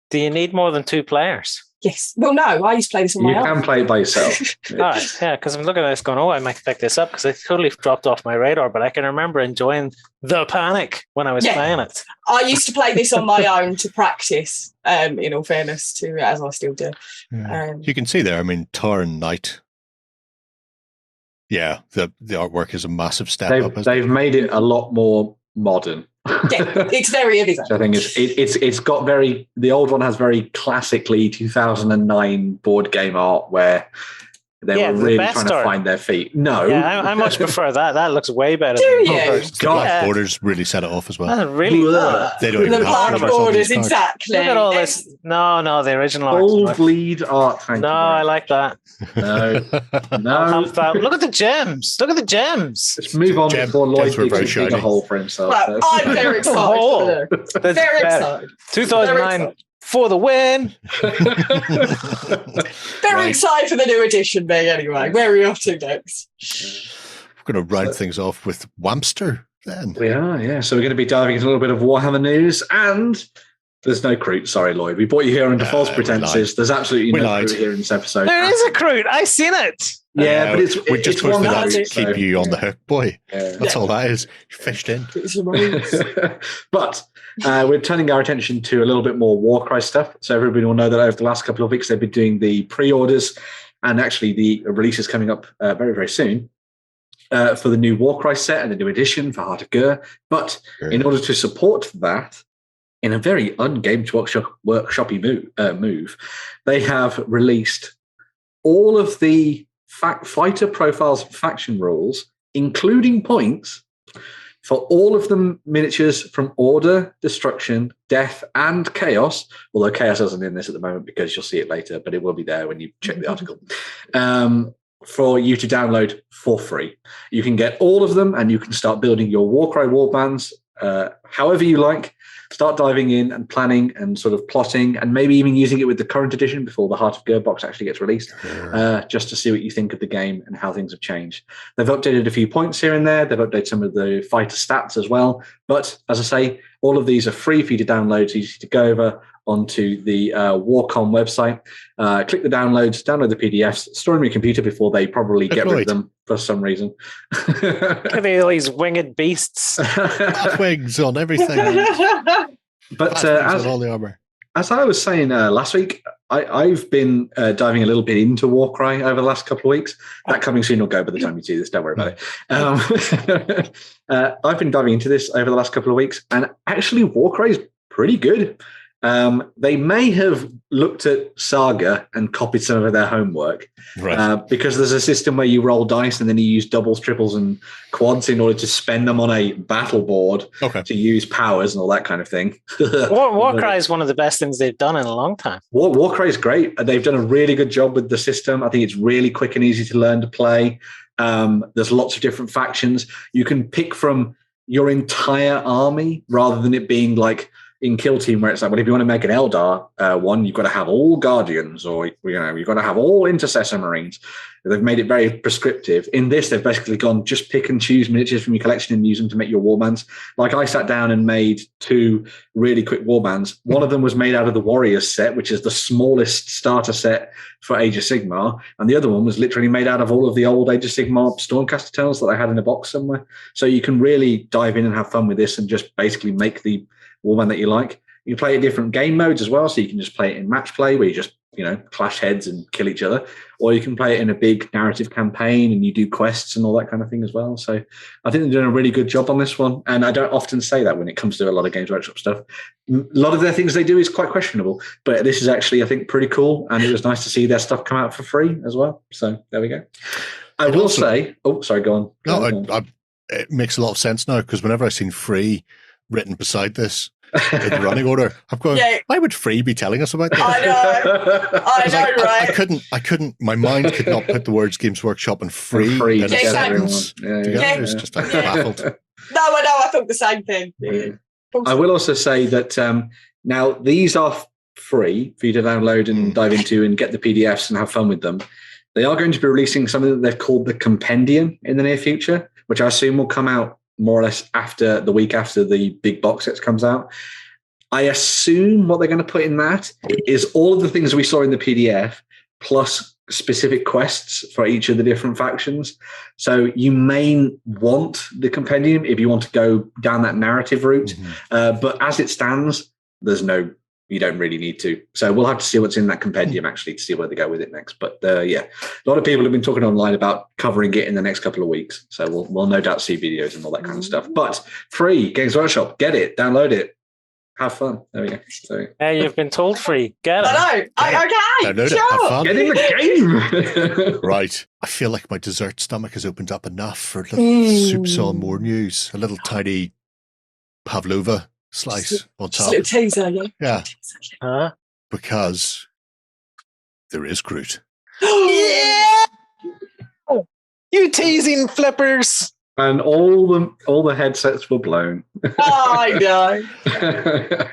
Do you need more than 2 players? Yes. Well, no, I used to play this on my own. You can play it by yourself. All right, yeah, because I'm looking at this going, I might pick this up because it totally dropped off my radar, but I can remember enjoying the panic when I was playing it. I used to play this on my own to practice, in all fairness, as I still do. Yeah. You can see there, Tarn Knight. Yeah, the artwork is a massive step up. They've made it a lot more modern. Yeah, it's very evident. I think it's got the old one has very classically 2009 board game art where they were really trying to find their feet. No. Yeah, I much prefer that. That looks way better. The black borders really set it off as well. That's really They don't even the black borders, exactly. Look at all this. No, the original art. Old bleed art. I like that. No. Look at the gems. Look at the gems. Let's move on before Lloyd digs a hole for himself. Well, I'm very excited. Very excited. 2009 for the win. Very excited for the new edition, Meg, anyway. Where are we off to next? We're going to round things off with Wampster then. We are, yeah. So we're going to be diving into a little bit of Warhammer news, and there's no Kroot. Sorry, Lloyd. We brought you here under false pretenses. There's absolutely no Kroot here in this episode. There is a Kroot. I've seen it. Yeah, but we just one that to keep you on the hook, boy. Yeah. That's all that is. You fished in. But we're turning our attention to a little bit more Warcry stuff. So everybody will know that over the last couple of weeks they've been doing the pre-orders, and actually the release is coming up very, very soon for the new Warcry set and the new edition for Heart of Gur. But in order to support that, in a very un-Games Workshop-y move, they have released all of the fighter profiles and faction rules, including points, for all of the miniatures from Order, Destruction, Death, and Chaos, although Chaos isn't in this at the moment because you'll see it later, but it will be there when you check the article, for you to download for free. You can get all of them, and you can start building your Warcry warbands however you like. Start diving in and planning and sort of plotting, and maybe even using it with the current edition before the Heart of Gur box actually gets released, just to see what you think of the game and how things have changed. They've updated a few points here and there. They've updated some of the fighter stats as well. But as I say, all of these are free for you to download. So you need to go over onto the Warcom website, click the downloads, download the PDFs, store them on your computer before they probably get rid of them for some reason. Look at all these winged beasts. Wings on everything. But all the armor. As I was saying last week, I've been diving a little bit into Warcry over the last couple of weeks. That coming soon will go by the time you see this. Don't worry about it. I've been diving into this over the last couple of weeks, and actually Warcry is pretty good. They may have looked at Saga and copied some of their homework, because there's a system where you roll dice and then you use doubles, triples, and quads in order to spend them on a battle board to use powers and all that kind of thing. Warcry is one of the best things they've done in a long time. Warcry is great. They've done a really good job with the system. I think it's really quick and easy to learn to play. There's lots of different factions. You can pick from your entire army rather than it being like in Kill Team, where it's like, well, if you want to make an Eldar one, you've got to have all Guardians, or you've got to have all Intercessor Marines. They've made it very prescriptive. In this, they've basically gone, just pick and choose miniatures from your collection and use them to make your warbands. Like I sat down and made 2 really quick warbands. One of them was made out of the Warriors set, which is the smallest starter set for Age of Sigmar, and the other one was literally made out of all of the old Age of Sigmar Stormcaster Tales that I had in a box somewhere. So you can really dive in and have fun with this and just basically make the warband that you like. You can play it in different game modes as well, so you can just play it in match play where you just clash heads and kill each other, or you can play it in a big narrative campaign and you do quests and all that kind of thing as well. So I think they're doing a really good job on this one, and I don't often say that when it comes to a lot of Games Workshop stuff. A lot of their things they do is quite questionable, but this is actually, I think, pretty cool, and it was nice to see their stuff come out for free as well. So there we go. I will say, sorry, go on. It makes a lot of sense now, because whenever I've seen free written beside this in the running order, I'm going, why would free be telling us about this? I know, right? I couldn't, my mind could not put the words Games Workshop and free. Free in a sentence together. It's just baffled. No, I know. I thought the same thing. I will also say that now these are free for you to download and dive into and get the PDFs and have fun with them. They are going to be releasing something that they've called the Compendium in the near future, which I assume will come out more or less after the week after the big box set comes out. I assume what they're going to put in that is all of the things we saw in the PDF plus specific quests for each of the different factions. So you may want the Compendium if you want to go down that narrative route. But as it stands, you don't really need to. So we'll have to see what's in that Compendium actually to see where they go with it next. But yeah, a lot of people have been talking online about covering it in the next couple of weeks. So we'll no doubt see videos and all that kind of stuff. But free, Games Workshop, get it, download it. Have fun. There we go. So, you've been told free. Get it. I know. Okay. Download it. Have fun. Get in the game. Right. I feel like my dessert stomach has opened up enough for a little soups on more news. A little tiny pavlova slice on top. Just a little teaser, yeah. Huh? Because there is Kroot. Yeah! You teasing flippers. And all the headsets were blown. Oh, I know.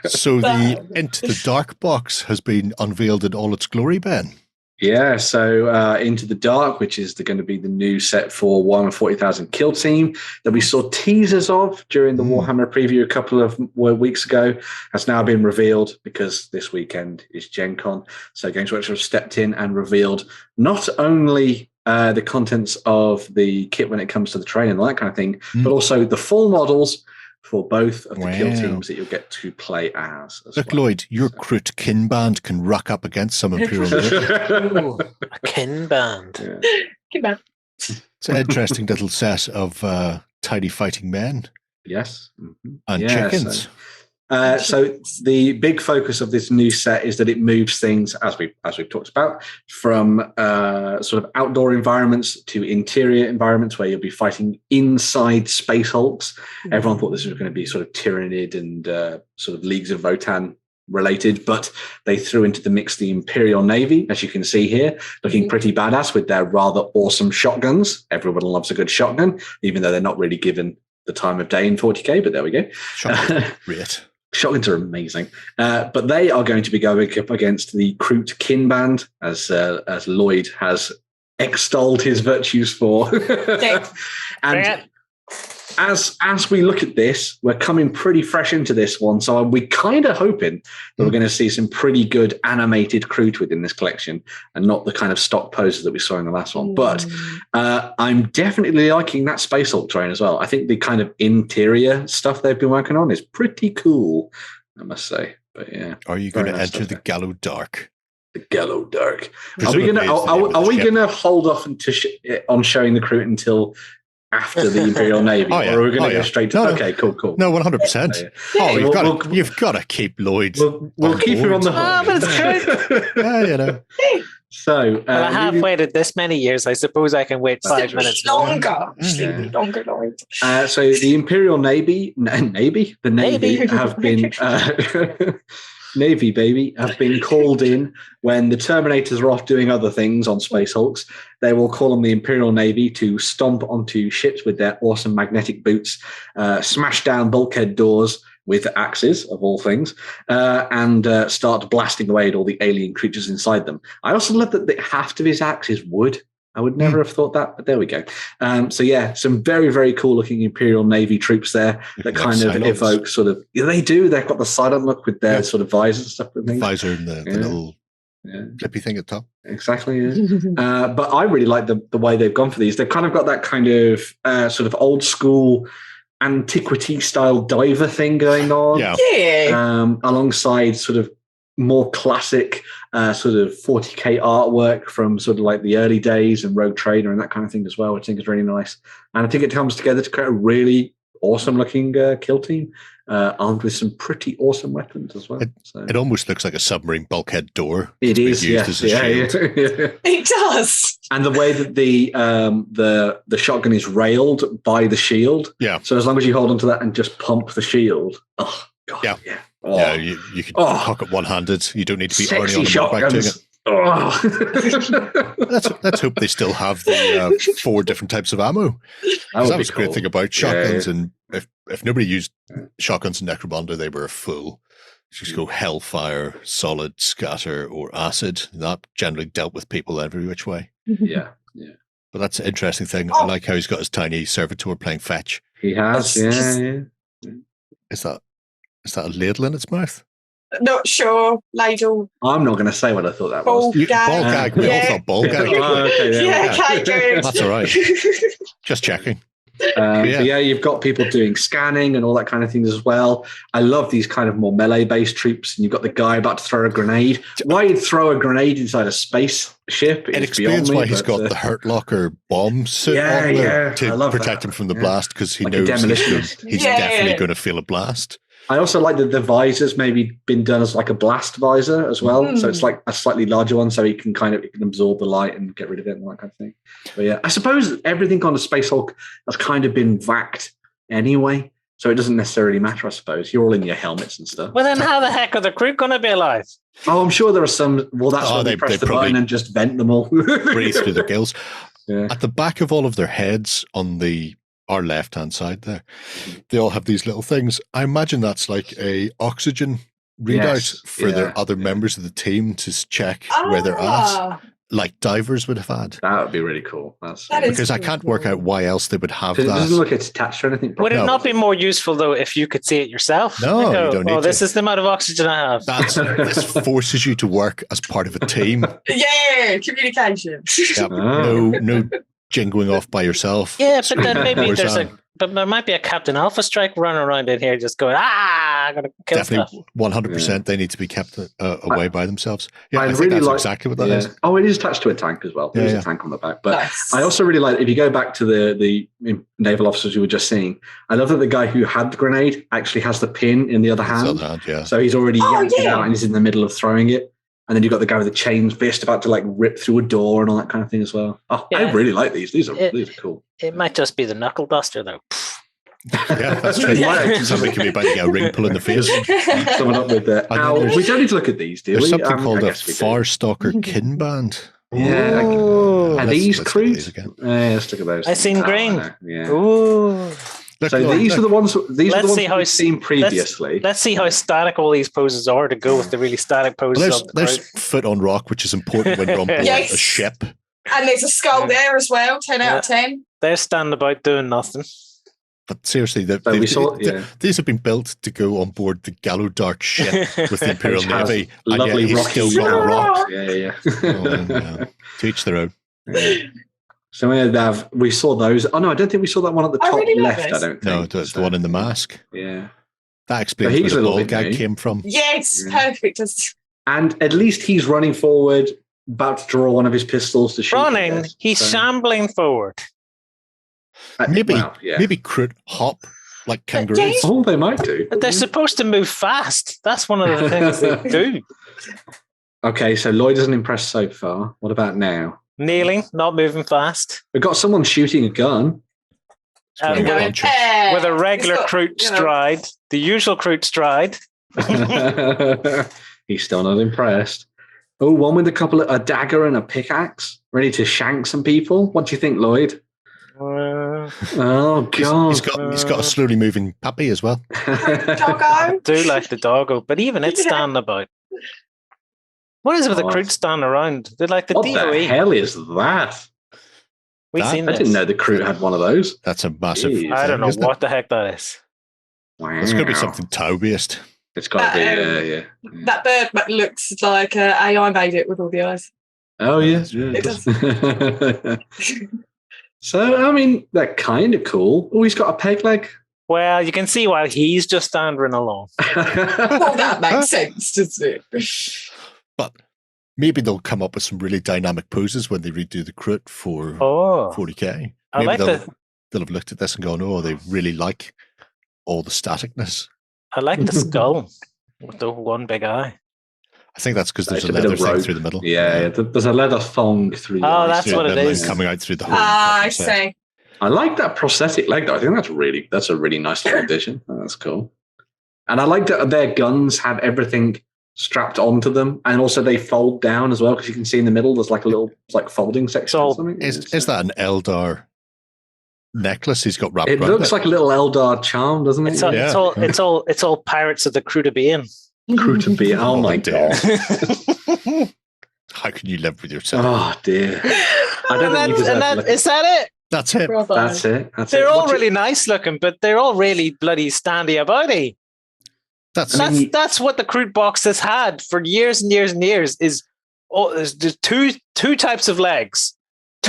So the Into the Dark box has been unveiled in all its glory, Ben. Yeah, so Into the Dark, which is going to be the new set for Warhammer 40,000 Kill Team that we saw teasers of during the Warhammer preview a couple of weeks ago, has now been revealed because this weekend is Gen Con. So Games Workshop stepped in and revealed not only the contents of the kit when it comes to the training and all that kind of thing, but also the full models for both of the kill teams that you'll get to play as. Look, well. Lloyd, your Kroot kin band can rock up against some Imperial. Ooh, a kin band. Yeah. Kin band. It's an interesting little set of tiny fighting men. Yes. And chickens. So the big focus of this new set is that it moves things, as we've talked about, from sort of outdoor environments to interior environments where you'll be fighting inside space hulks. Everyone thought this was going to be sort of Tyranid and sort of Leagues of Votan related, but they threw into the mix the Imperial Navy, as you can see here, looking pretty badass with their rather awesome shotguns. Everyone loves a good shotgun, even though they're not really given the time of day in 40K, but there we go. Great. Shotguns are amazing, but they are going to be going up against the Kroot kin band, as Lloyd has extolled his virtues for. And as we look at this, we're coming pretty fresh into this one, so we're kind of hoping that we're going to see some pretty good animated Kroot within this collection, and not the kind of stock poses that we saw in the last one. But I'm definitely liking that Space Hulk terrain as well. I think the kind of interior stuff they've been working on is pretty cool, I must say. But yeah, are you going to enter the Gallow Dark? The Gallow Dark. Are we going to hold off on showing the Kroot until after the Imperial Navy, or are we going to go straight to? Okay, cool. No, 100%. Oh, you've got to keep Lloyd. We'll keep him on the hook. But it's great. You know. So I have waited this many years. I suppose I can wait 5 minutes longer. Longer, Lloyd. So the Imperial Navy, the Navy have been. Navy, baby, have been called in when the Terminators are off doing other things on Space Hulks. They will call on the Imperial Navy to stomp onto ships with their awesome magnetic boots, smash down bulkhead doors with axes, of all things, and start blasting away at all the alien creatures inside them. I also love that half of his axe is wood. I would never have thought that, but there we go. So yeah, some very, very cool looking Imperial Navy troops there that kind of evoke sort of, they do. They've got the silent look with their sort of visors and stuff. And things. Visor and the little flippy thing at the top. Exactly. Yeah. But I really like the way they've gone for these. They've kind of got that kind of sort of old school antiquity style diver thing going on. Yeah. Alongside sort of more classic sort of 40K artwork from sort of like the early days and Rogue Trader and that kind of thing as well, which I think is really nice. And I think it comes together to create a really awesome looking kill team, armed with some pretty awesome weapons as well. It almost looks like a submarine bulkhead door. It is, yes. It does. And the way that the shotgun is railed by the shield. Yeah. So as long as you hold onto that and just pump the shield. Oh, God. Yeah. Oh. Yeah, you can cock it one-handed. You don't need to be already on the back doing it. Let's hope they still have the 4 different types of ammo. That was a great thing about shotguns. And if nobody used shotguns in Necromunda, they were a fool. Just go hellfire, solid, scatter, or acid. That generally dealt with people every which way. Yeah. But that's an interesting thing. I like how he's got his tiny servitor playing fetch. He has, yeah. Is that a ladle in its mouth? Not sure. Ladle. I'm not going to say what I thought that Ball was. gag. Ball gag. We all thought ball gag. Okay, good. That's all right. Just checking. Yeah, you've got people doing scanning and all that kind of things as well. I love these kind of more melee-based troops, and you've got the guy about to throw a grenade. Why you'd throw a grenade inside a spaceship? It explains why he's got the Hurt Locker bomb suit on there to protect him from the blast, because he knows he's definitely going to feel a blast. I also like that the visor's maybe been done as like a blast visor as well. So it's like a slightly larger one, so he can absorb the light and get rid of it and that kind of thing. But yeah, I suppose everything on the Space Hulk has kind of been vacked anyway, so it doesn't necessarily matter, I suppose. You're all in your helmets and stuff. Well, then how the heck are the crew going to be alive? Oh, I'm sure there are some. Well, that's why they press the button and just vent them all. Breathe through their gills. Yeah. At the back of all of their heads on our left-hand side there, they all have these little things. I imagine that's like a oxygen readout for their other members of the team to check where they're at, like divers would have had. That would be really cool. Because I can't work out why else they would have that. It doesn't look like it's attached to anything. Would it not be more useful, though, if you could see it yourself? No, you don't need to. This is the amount of oxygen I have. This forces you to work as part of a team. Yeah, communication. Yep. No jingling off by yourself. Yeah, but then maybe there might be a Captain Alpha Strike running around in here just going, I'm going to kill Definitely, stuff. 100% they need to be kept away by themselves. Yeah, I think really that's exactly what that is. Oh, it is attached to a tank as well. There's a tank on the back. But nice. I also really like, if you go back to the naval officers you were just seeing, I love that the guy who had the grenade actually has the pin in the other hand. So he's already yanked it out and he's in the middle of throwing it. And then you've got the guy with the chain fist about to rip through a door and all that kind of thing as well. Oh, yeah. I really like these. These are cool. It might just be the knuckle duster, though. Yeah, that's true. Somebody could be about to get a ring pull in the face. Someone up with that. We don't need to look at these, do we? There's something called a Farstalker Kinband. Yeah. Are these Kroot? Let's look at those. I've seen green. Yeah. Ooh. So these are the ones. These are the ones we've seen previously. Let's see how static all these poses are to go with the really static poses. There's foot on rock, which is important when you're on board a ship. And there's a skull there as well. 10 out of 10. They're standing about doing nothing. But seriously, these have been built to go on board the Gallowdark ship with the Imperial Navy. Lovely and yet he's still got a rock. Yeah. To each their own. Yeah. So we saw those. Oh no, I don't think we saw that one at the top left. I don't think. No, it's the one in the mask. Yeah, that explains where the ball gag came from. Yes, perfect. And at least he's running forward, about to draw one of his pistols to shoot. Running, he's shambling forward. Maybe Kroot hop like kangaroos. Oh, they might do. But they're supposed to move fast. That's one of the things they do. Okay, so Lloyd doesn't impress so far. What about now? Kneeling, not moving fast. We've got someone shooting a gun. With a regular Kroot stride. The usual Kroot stride. He's still not impressed. Oh, one with a dagger and a pickaxe, ready to shank some people. What do you think, Lloyd? Oh, God. He's got a slowly moving puppy as well. Doggo. I do like the doggo, but even it's standing about. What is it with the Kroot standing around? They're like the DOE. What the hell is that? I didn't know the Kroot had one of those. That's a massive. Jeez, I don't know what the heck that is. Wow. It's going to be something Tau-based. It's got to be, yeah. That bird looks like AI made it with all the eyes. Oh, yeah. It does. So, I mean, they're kind of cool. Oh, he's got a peg leg. Well, you can see why he's just standing alone. Well, that makes sense, doesn't it? But maybe they'll come up with some really dynamic poses when they redo the Kroot for 40K. Maybe they'll have looked at this and gone, oh, they really like all the staticness. I like the skull with the one big eye. I think that's because there's a leather thing through the middle. Yeah, there's a leather thong through the eye. That's what it is. Coming out through the whole. I see. I like that prosthetic leg, though. I think that's a really nice little addition. Oh, that's cool. And I like that their guns have everything strapped onto them, and also they fold down as well, because you can see in the middle there's like a little like folding section or something. Is that an Eldar necklace he's got wrapped it around looks like a little Eldar charm, doesn't it? It's all Pirates of the Caribbean. Caribbean. Oh my god. How can you live with yourself? Oh dear. I don't think you deserve to look. Is that it? That's it. Bravo. That's it. They're all really nice looking, but they're all really bloody standy abouty. That's what the Kroot box has had for years and years and years. There's two types of legs,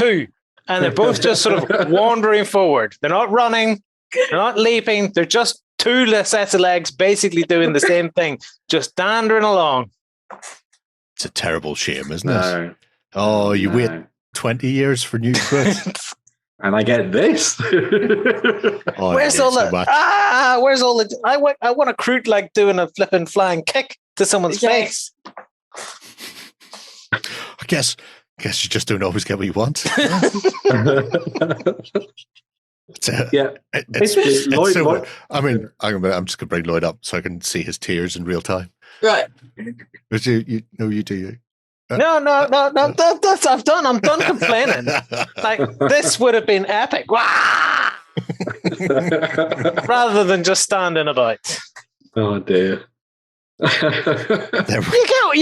and they're both just sort of wandering forward. They're not running, they're not leaping. They're just two sets of legs, basically doing the same thing, just dandering along. It's a terrible shame, isn't it? Oh, you wait 20 years for new Kroot. And I get this. Where's all the? I want a Kroot like doing a flipping flying kick to someone's face. I guess you just don't always get what you want. It's Lloyd, so, I mean, I'm just gonna bring Lloyd up so I can see his tears in real time. Right. But you do. No. That's I'm done. I'm done complaining. Like, this would have been epic. Rather than just standing about. Oh dear. You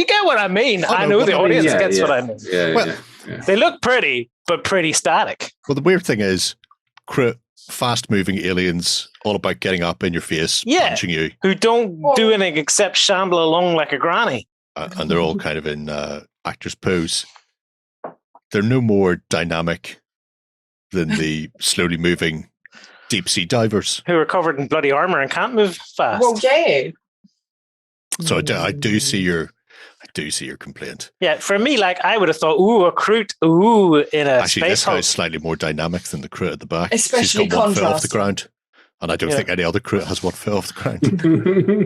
get what I mean. I know the audience gets what I mean. Yeah. They look pretty, but pretty static. Well, the weird thing is, fast-moving aliens, all about getting up in your face, punching you, who don't do anything except shamble along like a granny. And they're all kind of in actor's pose. They're no more dynamic than the slowly moving deep sea divers who are covered in bloody armor and can't move fast. Well, yeah. So I do see your complaint. Yeah, for me, like, I would have thought, a Kroot, in a actually, space this hulk. guy's slightly more dynamic than the Kroot at the back. Especially She's got one foot off contrast. the ground. And I don't think any other Kroot has one foot off the ground.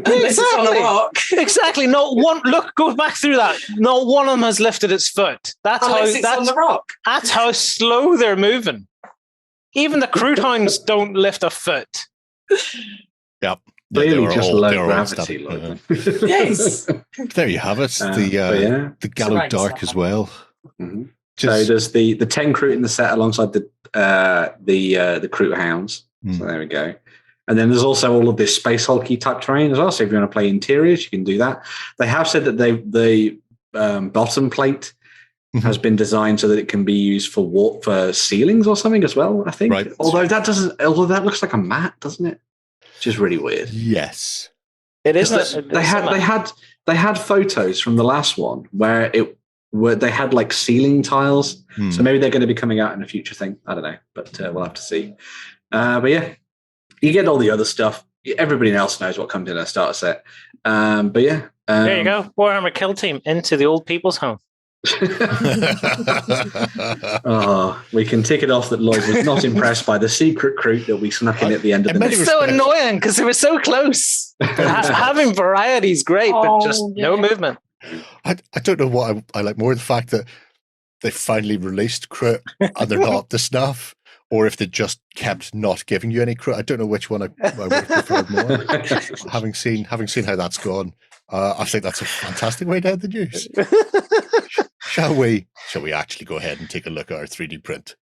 Unless it's on a rock. Exactly. Not one. Look, go back through that. Not one of them has lifted its foot. Unless it's on the rock. That's how slow they're moving. Even the Kroot hounds don't lift a foot. Yep. Clearly just low gravity. Yes. There you have it. The Gallo Dark as well. Mm-hmm. So there's the 10 Kroot in the set alongside the Kroot hounds. So there we go. And then there's also all of this space hulky type terrain as well. So if you want to play interiors, you can do that. They have said that the bottom plate has been designed so that it can be used for ceilings or something as well, I think. Right. Although that looks like a mat, doesn't it? Which is really weird. Yes. It is. They had photos from the last one where they had like ceiling tiles. So maybe they're going to be coming out in a future thing. I don't know, but we'll have to see. But yeah, you get all the other stuff. Everybody else knows what comes in a starter set. But yeah. There you go. Warhammer Kill Team into the old people's home. We can tick it off that Lloyd was not impressed by the secret Kroot that we snuck in at the end of the night. It's so annoying because they were so close. Having variety is great, but just no movement. I don't know what I like more, the fact that they finally released Kroot and they're not up to snuff, or if they just kept not giving you any Kroot. I don't know which one I would have preferred more. having seen how that's gone, I think that's a fantastic way to end the news. Shall we actually go ahead and take a look at our 3D print?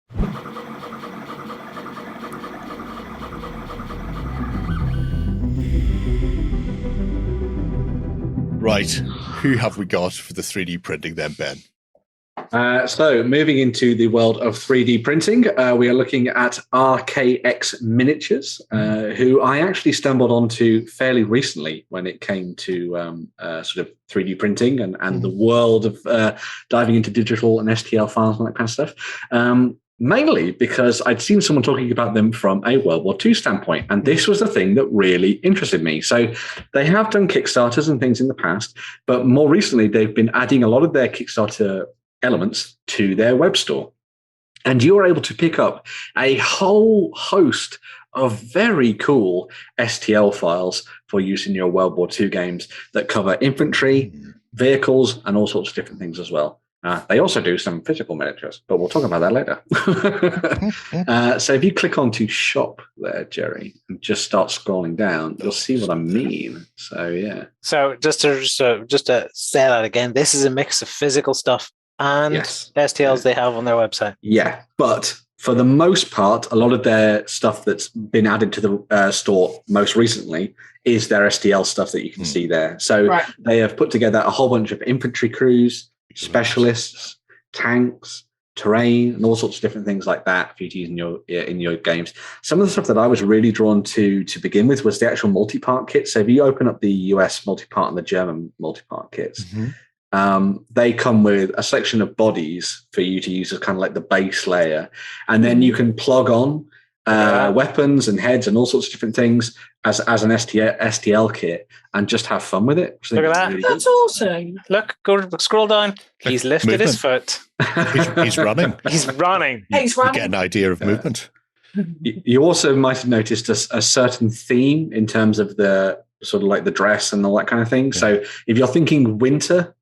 Right, who have we got for the 3D printing then, Ben? So moving into the world of 3D printing, we are looking at RKX Miniatures, who I actually stumbled onto fairly recently when it came to sort of 3D printing and the world of diving into digital and STL files and that kind of stuff. Mainly because I'd seen someone talking about them from a World War II standpoint, and this was the thing that really interested me. So they have done Kickstarters and things in the past, but more recently they've been adding a lot of their Kickstarter elements to their web store. And you are able to pick up a whole host of very cool STL files for use in your World War II games that cover infantry, vehicles, and all sorts of different things as well. They also do some physical miniatures, but we'll talk about that later. So if you click onto shop there, Jerry, and just start scrolling down, you'll see what I mean. So yeah. So just to say that again, this is a mix of physical stuff and STLs they have on their website. Yeah, but for the most part, a lot of their stuff that's been added to the store most recently is their STL stuff that you can see there. So they have put together a whole bunch of infantry crews, specialists, tanks, terrain, and all sorts of different things like that for you to use in your games. Some of the stuff that I was really drawn to begin with was the actual multi-part kit. So if you open up the US multi-part and the German multi-part kits, they come with a selection of bodies for you to use as kind of like the base layer, and then you can plug on weapons and heads and all sorts of different things as an STL kit and just have fun with it. Look at that. Really That's awesome. Look, scroll down. He's lifted his foot. He's running. He's running. He's You running. get an idea of movement. You also might have noticed a certain theme in terms of the sort of like the dress and all that kind of thing. So if you're thinking winter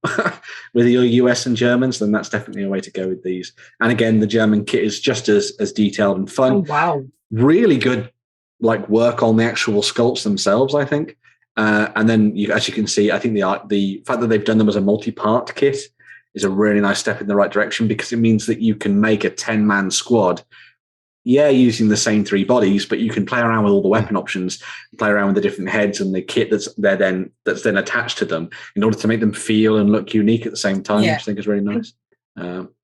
with your US and Germans, then that's definitely a way to go with these. And again, the German kit is just as detailed and fun. Oh, wow. Really good like work on the actual sculpts themselves, I think. And then as you can see, I think the fact that they've done them as a multi-part kit is a really nice step in the right direction, because it means that you can make a 10-man squad using the same 3 bodies, but you can play around with all the weapon options, play around with the different heads and the kit that's then attached to them in order to make them feel and look unique at the same time, which I think is really nice.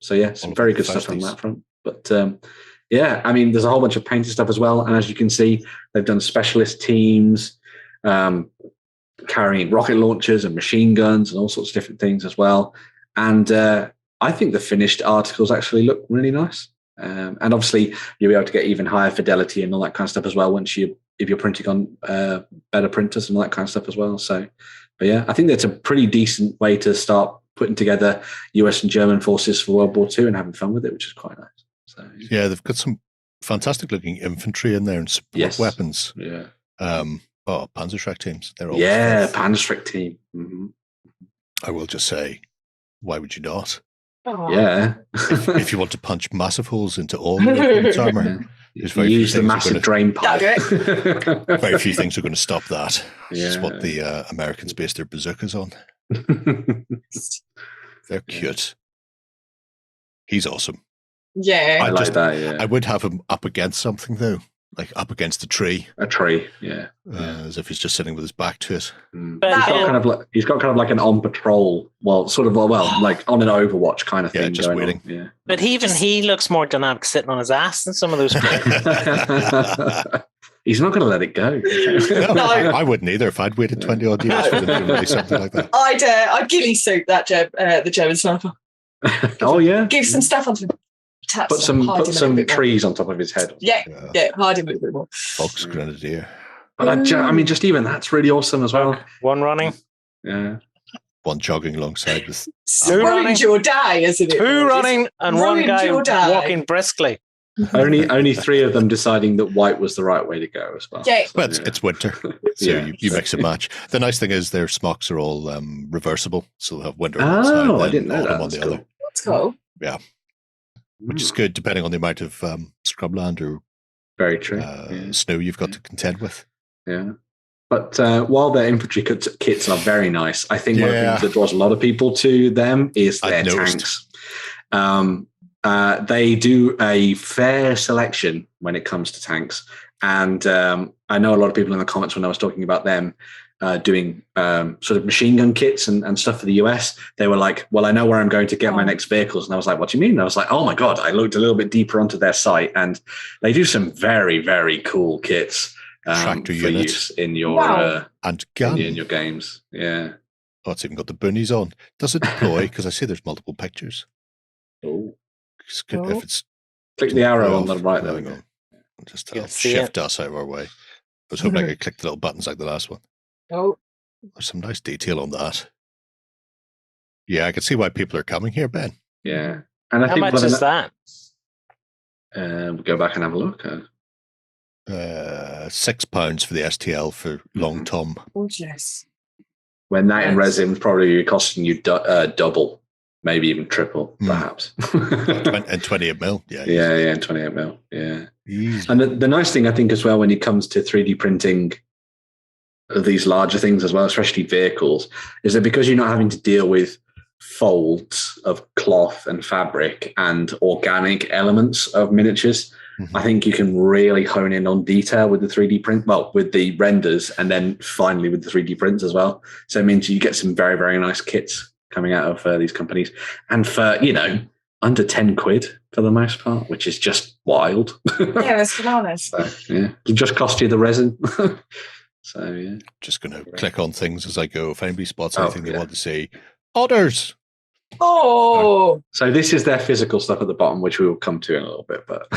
Some very good stuff on that front. But I mean, there's a whole bunch of painted stuff as well. And as you can see, they've done specialist teams carrying rocket launchers and machine guns and all sorts of different things as well. And I think the finished articles actually look really nice. And obviously you'll be able to get even higher fidelity and all that kind of stuff as well if you're printing on better printers and all that kind of stuff as well. So, but yeah, I think that's a pretty decent way to start putting together US and German forces for World War II and having fun with it, which is quite nice. So yeah, they've got some fantastic-looking infantry in there and support weapons. Yeah. Panzerschreck teams. They're all Panzerschreck team. Mm-hmm. I will just say, why would you not? Oh. Yeah. if you want to punch massive holes into all your armor, use the massive drain pipe. Very few things are going to stop that. This is what the Americans base their bazookas on. They're cute. He's awesome. Yeah. I like that, yeah. I would have him up against something, though. Like up against a tree. A tree, yeah. As if he's just sitting with his back to it. He's got kind of like an on patrol, like on an Overwatch kind of thing. Yeah, just waiting. On. Yeah. But even he looks more dynamic sitting on his ass than some of those people. He's not going to let it go. No, I wouldn't either. If I'd waited 20 odd years for him to release something like that. I'd ghillie suit that the German sniper. Oh yeah. Give some stuff onto him. Put some trees on top of his head. Yeah, hide him a bit more. Fox Grenadier. But I mean, just even that's really awesome as well. One running. Yeah. One jogging alongside with. Ruined your day, isn't it? 2 running and one guy walking briskly. only 3 of them deciding that white was the right way to go as well. Yeah. Well, it's winter, so you mix and match. The nice thing is their smocks are all reversible, so they'll have winter on one side, I didn't know that. on the other. That's cool. Yeah. Which is good, depending on the amount of scrubland or very true snow you've got to contend with. Yeah. But while their infantry kits are very nice, I think one of the things that draws a lot of people to them is their tanks. They do a fair selection when it comes to tanks. And I know a lot of people in the comments when I was talking about them doing sort of machine gun kits and stuff for the US, they were like, well, I know where I'm going to get my next vehicles. And I was like, what do you mean? And I was like, oh my God, I looked a little bit deeper onto their site and they do some very, very cool kits tractor for unit use in your and gun in your games. Yeah. Oh, it's even got the boonies on. Does it deploy? Because I see there's multiple pictures. Oh. If it's click the arrow on the right there. Go. Just shift us out of our way. I was hoping I could click the little buttons like the last one. Oh. There's some nice detail on that. Yeah, I can see why people are coming here, Ben. Yeah. And I How think much is that? We'll go back and have a look. £6 for the STL for long tom. Gorgeous. When that in resin probably costing you double. maybe even triple, perhaps. And 28 mil, and 28 mil, Easy. And the nice thing, I think, as well, when it comes to 3D printing of these larger things as well, especially vehicles, is that because you're not having to deal with folds of cloth and fabric and organic elements of miniatures, I think you can really hone in on detail with the 3D print, with the renders, and then finally with the 3D prints as well. So it means you get some very, very nice kits coming out of these companies. And for, under 10 quid for the most part, which is just wild. Yeah, that's bananas. So, it just cost you the resin. So, yeah. Just going to click on things as I go. If anybody spots anything they want to say, orders. Oh. So this is their physical stuff at the bottom, which we will come to in a little bit. But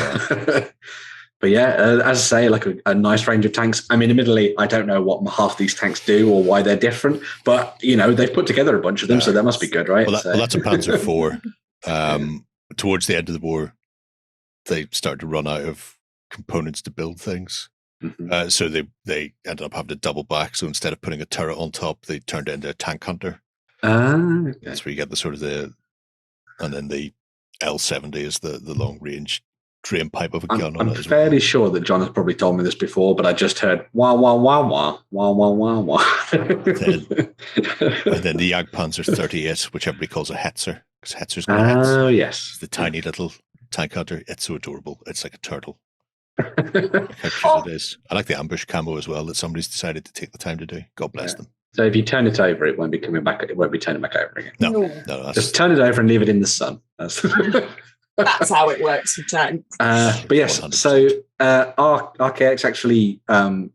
but yeah, as I say, like a nice range of tanks. I mean, admittedly, I don't know what half these tanks do or why they're different, but, they've put together a bunch of them, so that must be good, right? Well, that's a Panzer IV. Towards the end of the war, they started to run out of components to build things. So they ended up having to double back. So instead of putting a turret on top, they turned it into a tank hunter. Okay. That's where you get the sort of and then the L70 is the long range drain pipe of a gun on it. I'm fairly sure that John has probably told me this before, but I just heard wah wah wah wah wah wah wah wah. And then the Jagdpanzer 38, which everybody calls a Hetzer, because Hetzer's got a Hetz. Oh yes, it's the tiny little tank hunter. It's so adorable. It's like a turtle. Look how cute it is. I like the ambush camo as well that somebody's decided to take the time to do. God bless them. So if you turn it over, it won't be coming back. It won't be turning back over again. No. Just turn it over and leave it in the sun. That's how it works with tanks. But yes, 100%. So RKX actually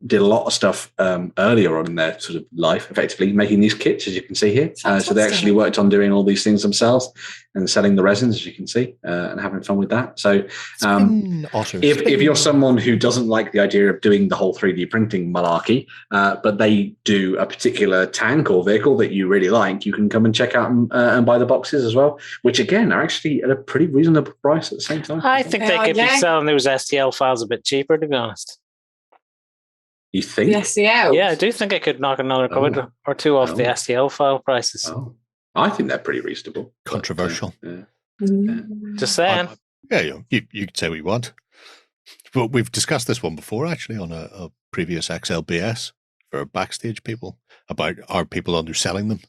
did a lot of stuff earlier on in their sort of life, effectively making these kits, as you can see here. So they actually worked on doing all these things themselves and selling the resins, as you can see, and having fun with that. So if you're someone who doesn't like the idea of doing the whole 3D printing malarkey, but they do a particular tank or vehicle that you really like, you can come and check out and buy the boxes as well, which again are actually at a pretty reasonable price at the same time. I think they could be selling those STL files a bit cheaper, to be honest. You think? The STL? Yeah, I do think I could knock another quid or two off the STL file prices. I think they're pretty reasonable. Controversial. Just saying. You can say what you want. But we've discussed this one before, actually, on a previous XLBS for backstage people about are people underselling them.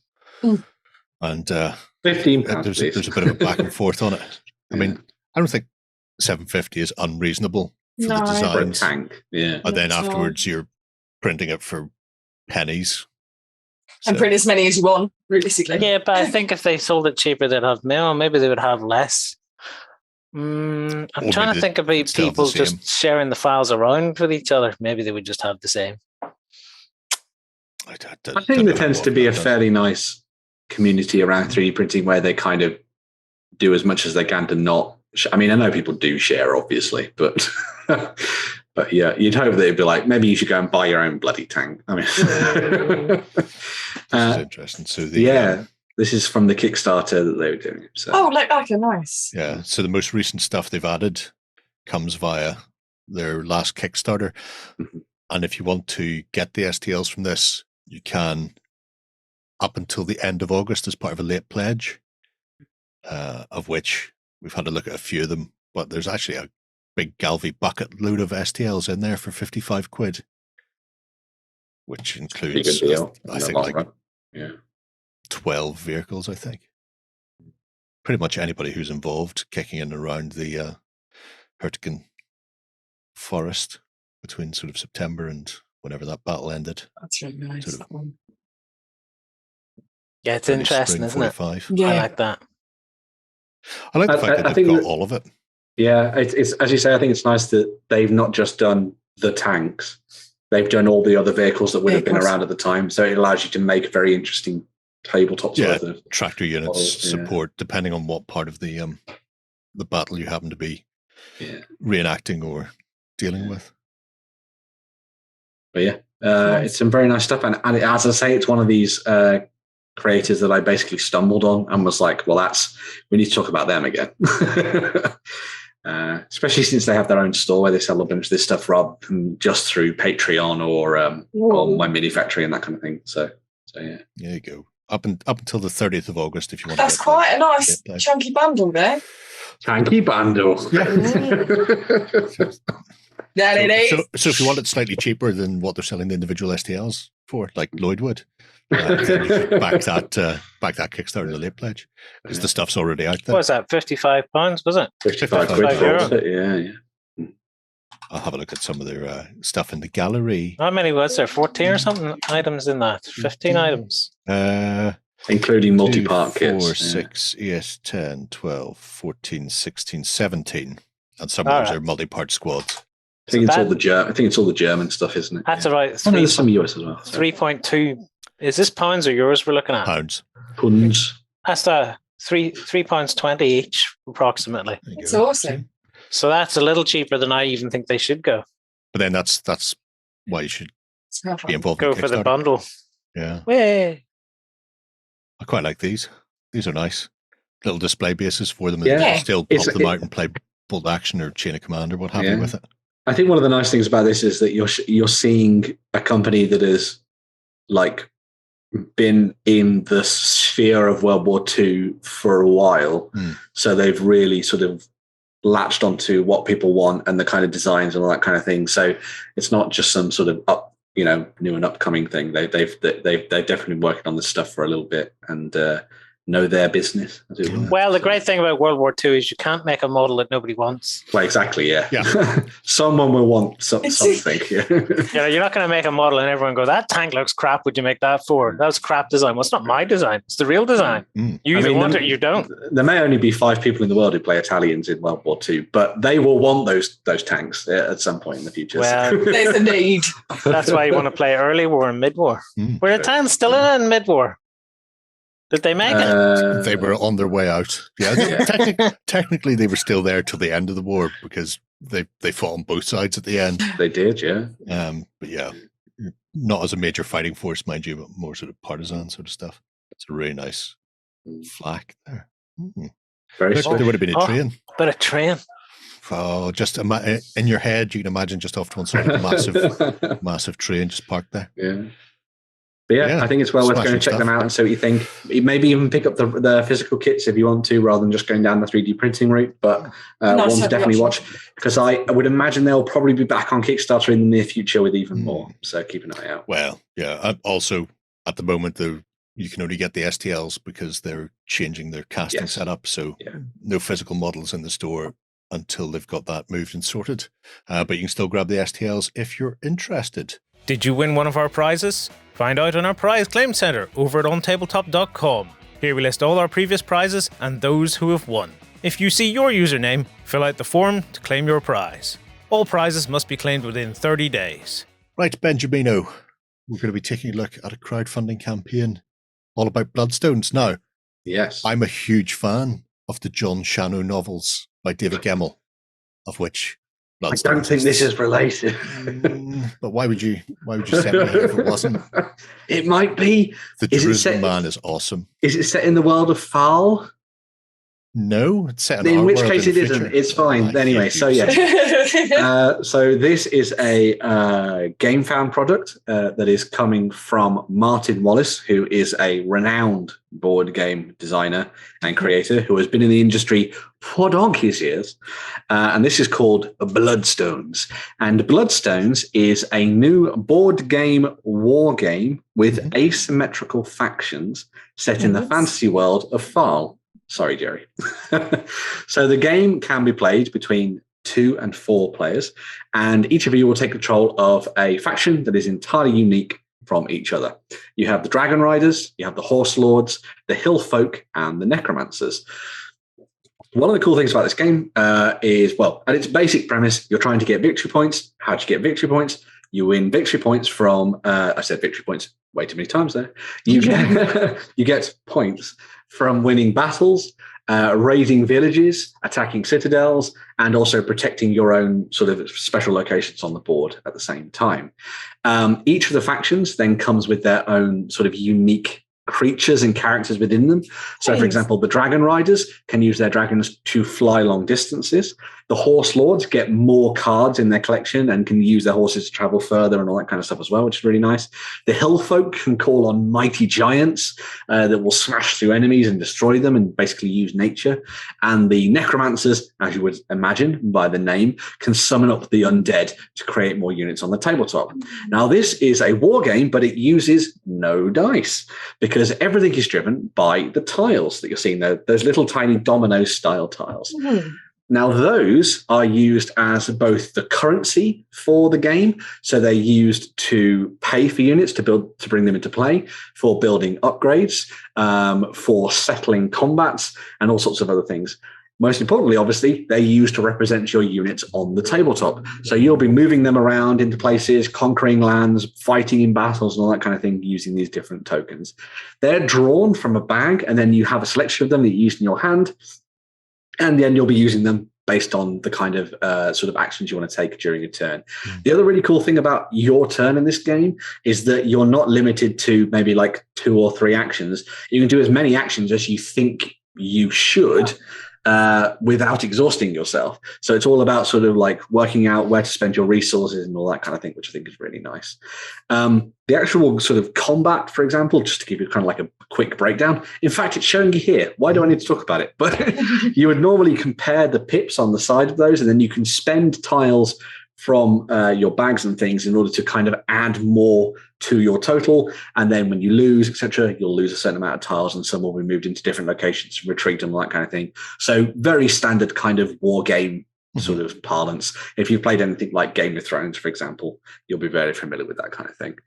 And £15. There's a bit of a back and forth on it. I mean, I don't think $750 is unreasonable for the designs. For a tank, And then afterwards, you're printing it for pennies. And print as many as you want, realistically. Yeah, but I think if they sold it cheaper, they'd have more. Maybe they would have less. I'm trying to think about people just sharing the files around with each other. Maybe they would just have the same. I think there tends to be a fairly nice community around 3D printing where they kind of do as much as they can to not. I mean, I know people do share, obviously, but but yeah, you'd hope they'd be like, maybe you should go and buy your own bloody tank. I mean, this is interesting. So this is from the Kickstarter that they were doing. So. Nice. Yeah. So the most recent stuff they've added comes via their last Kickstarter, and if you want to get the STLs from this, you can up until the end of August as part of a late pledge, of which we've had a look at a few of them, but there's actually a big Galvy bucket load of STLs in there for 55 quid, which includes, I think, like 12 vehicles, I think. Pretty much anybody who's involved kicking in around the Hurtgen forest between sort of September and whenever that battle ended. That's really nice, that one. Yeah, it's interesting, isn't it? Yeah. I like that. I like the fact that they've got all of it. Yeah, it's as you say, I think it's nice that they've not just done the tanks, they've done all the other vehicles that would have been around at the time. So it allows you to make very interesting tabletops. Tractor units support, depending on what part of the battle you happen to be reenacting or dealing with. But it's some very nice stuff. And as I say, it's one of these creators that I basically stumbled on and was like, well, we need to talk about them again. Especially since they have their own store where they sell a bunch of this stuff rather than just through Patreon or My Mini Factory and that kind of thing. So yeah. There you go. up until the 30th of August, if you want. That's quite a nice chunky bundle there. Chunky bundle. That it is. So if you want it slightly cheaper than what they're selling the individual STLs for, like Lloyd would, then you could back that Kickstarter, the late pledge, because the stuff's already out there. What was that? £55, was it? 55 quid for it. Yeah. I'll have a look at some of their stuff in the gallery. How many was there? 14 or something items in that? 15 items. Including multi-part 2, kits. 4, 6, yes, 10, 12, 14, 16, 17. And some of those are multi-part squads. I think it's all the German stuff, isn't it? That's about there's some US as well. 3.2. Is this pounds or euros we're looking at? Pounds. That's £3.20 each, approximately. It's awesome. So that's a little cheaper than I even think they should go. But then that's why you should be involved. Go for the bundle. Yeah. Way. I quite like these. These are nice. Little display bases for them. Yeah. And still pop them out and play bolt action or chain of command or what have you with it. I think one of the nice things about this is that you're seeing a company that has like been in the sphere of World War II for a while. So they've really sort of latched onto what people want and the kind of designs and all that kind of thing. So it's not just some sort of new and upcoming thing. They're definitely working on this stuff for a little bit and know their business. Well, the great thing about World War II is you can't make a model that nobody wants. Well, exactly, yeah. Someone will want something. Yeah. You're not going to make a model and everyone go, that tank looks crap. Would you make that for? That was crap design. Well, it's not my design. It's the real design. You either want it or you don't. There may only be 5 people in the world who play Italians in World War II, but they will want those tanks at some point in the future. Well, there's a need. That's why you want to play early war and mid war. Were Italians still in mid war? Did they make it? They were on their way out. Yeah, technically they were still there till the end of the war because they fought on both sides at the end. They did, yeah. But yeah, not as a major fighting force, mind you, but more sort of partisan sort of stuff. It's a really nice flak there. Very there would have been a train. But a train. Oh, just in your head, you can imagine just off to one side of a massive train just parked there. Yeah. But yeah, I think it's well worth going to check them out and see what you think. Maybe even pick up the physical kits if you want to, rather than just going down the 3D printing route. But one to definitely watch, because I would imagine they'll probably be back on Kickstarter in the near future with even more. So keep an eye out. Well, yeah. Also, at the moment, you can only get the STLs because they're changing their casting setup. So no physical models in the store until they've got that moved and sorted. But you can still grab the STLs if you're interested. Did you win one of our prizes? Find out on our prize claim center over at OnTableTop.com. Here we list all our previous prizes and those who have won. If you see your username, fill out the form to claim your prize. All prizes must be claimed within 30 days. Right, Benjamino, we're going to be taking a look at a crowdfunding campaign all about Bloodstones. Now, yes, I'm a huge fan of the John Shano novels by David Gemmell, of which Bloodstones. I don't think this is related. But why would you send me here if it wasn't? It might be. The Jerusalem Man is awesome. Is it set in the world of Foul? No, it's set in our world. In which case it isn't. It's fine. Anyway, so yeah. So this is a GameFound product that is coming from Martin Wallace, who is a renowned board game designer and creator who has been in the industry for donkey's years. And this is called Bloodstones. And Bloodstones is a new board game war game with asymmetrical factions set in the fantasy world of Foul. Sorry, Jerry. So the game can be played between 2 and 4 players, and each of you will take control of a faction that is entirely unique from each other. You have the Dragon Riders, you have the Horse Lords, the Hill Folk, and the Necromancers. One of the cool things about this game is, well, at its basic premise, you're trying to get victory points. How do you get victory points? You win victory points from, I said victory points way too many times there. You get points from winning battles, raiding villages, attacking citadels, and also protecting your own sort of special locations on the board at the same time. Each of the factions then comes with their own sort of unique creatures and characters within them. So, for example, the Dragon Riders can use their dragons to fly long distances. The horse lords get more cards in their collection and can use their horses to travel further and all that kind of stuff as well, which is really nice. The hill folk can call on mighty giants that will smash through enemies and destroy them and basically use nature. And the necromancers, as you would imagine by the name, can summon up the undead to create more units on the tabletop. Now, this is a war game, but it uses no dice because everything is driven by the tiles that you're seeing there, those little tiny domino-style tiles. Now, those are used as both the currency for the game, so they're used to pay for units to bring them into play, for building upgrades, for settling combats, and all sorts of other things. Most importantly, obviously, they're used to represent your units on the tabletop. So you'll be moving them around into places, conquering lands, fighting in battles, and all that kind of thing using these different tokens. They're drawn from a bag, and then you have a selection of them that you use in your hand. And then you'll be using them based on the kind of sort of actions you want to take during a turn. The other really cool thing about your turn in this game is that you're not limited to maybe like 2 or 3 actions. You can do as many actions as you think you should without exhausting yourself. So it's all about sort of like working out where to spend your resources and all that kind of thing, which I think is really nice. The actual sort of combat, for example, just to give you kind of like a quick breakdown. In fact, it's showing you here. Why do I need to talk about it? But you would normally compare the pips on the side of those, and then you can spend tiles from your bags and things in order to kind of add more to your total. And then when you lose, etc., you'll lose a certain amount of tiles, and some will be moved into different locations, retreat and all that kind of thing. So very standard kind of war game sort of parlance. If you've played anything like Game of Thrones, for example, you'll be very familiar with that kind of thing.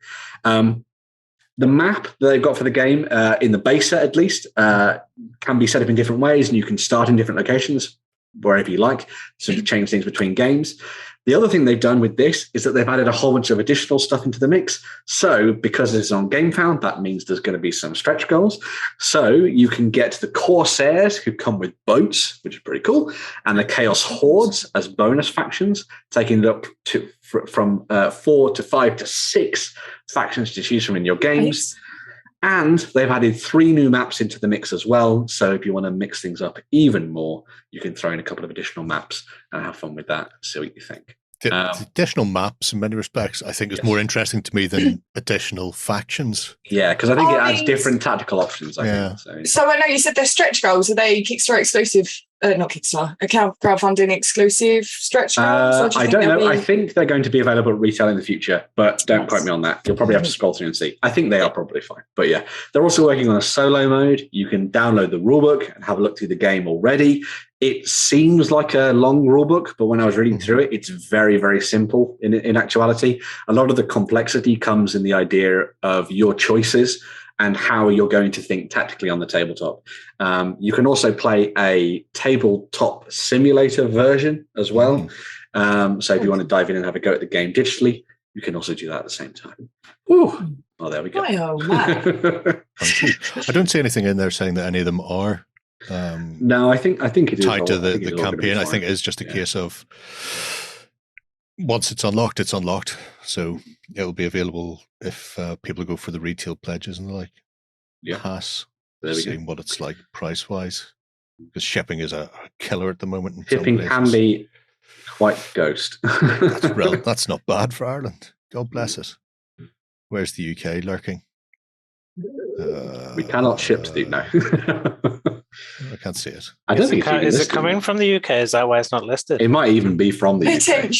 The map that they've got for the game, in the base set at least, can be set up in different ways, and you can start in different locations wherever you like, sort of change things between games. The other thing they've done with this is that they've added a whole bunch of additional stuff into the mix. So because it's on GameFound, that means there's going to be some stretch goals. So you can get the Corsairs, who come with boats, which is pretty cool, and the Chaos Hordes as bonus factions, taking it up to from 4 to 5 to 6 factions to choose from in your games. And they've added 3 new maps into the mix as well. So if you want to mix things up even more, you can throw in a couple of additional maps and have fun with that. See what you think. The additional maps, in many respects, I think is more interesting to me than additional factions. Yeah, because I think it adds different tactical options. I think. So I know you said they're stretch goals. Are they Kickstarter exclusive? Not Kickstarter, crowdfunding exclusive stretch goals? I don't know. I think they're going to be available at retail in the future, but don't quote me on that. You'll probably have to scroll through and see. I think they are probably fine. But yeah, they're also working on a solo mode. You can download the rulebook and have a look through the game already. It seems like a long rulebook, but when I was reading through it, it's very, very simple in actuality. A lot of the complexity comes in the idea of your choices and how you're going to think tactically on the tabletop. You can also play a tabletop simulator version as well. So if you want to dive in and have a go at the game digitally, you can also do that at the same time. Ooh. Oh, there we go. I don't see anything in there saying that any of them are. No, I think it is tied to the campaign. I think it is just a case of once it's unlocked, it's unlocked. So it'll be available if people go for the retail pledges and the like. Pass. Seeing what it's like price wise, because shipping is a killer at the moment. Shipping can be quite ghost. That's not bad for Ireland. God bless it. Where's the UK lurking? We cannot ship, Steve. No. I can't see it. I don't think is it coming from the UK? Is that why it's not listed? It might even be from the UK.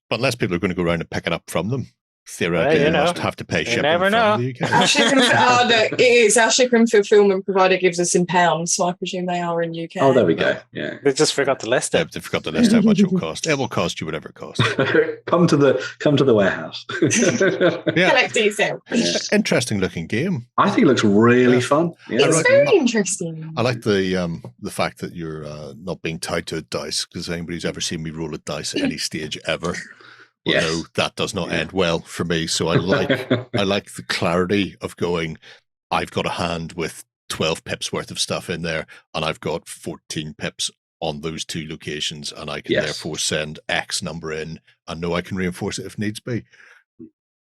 But unless people are going to go around and pick it up from them, theoretically, you must have to pay shipping from the UK. It is. Our shipping fulfillment provider gives us in pounds, so I presume they are in UK. Oh, there we go. Yeah, they just forgot to list it. They forgot to list how much it will cost. It will cost you whatever it costs. Come to the warehouse. Collect yourself. Interesting looking game. I think it looks really fun. Yeah. It's very interesting. I like the fact that you're not being tied to a dice, because anybody's ever seen me roll a dice at any stage ever. Well, no, that does not end well for me. So I like the clarity of going, I've got a hand with 12 pips worth of stuff in there, and I've got 14 pips on those 2 locations, and I can therefore send X number in and know I can reinforce it if needs be.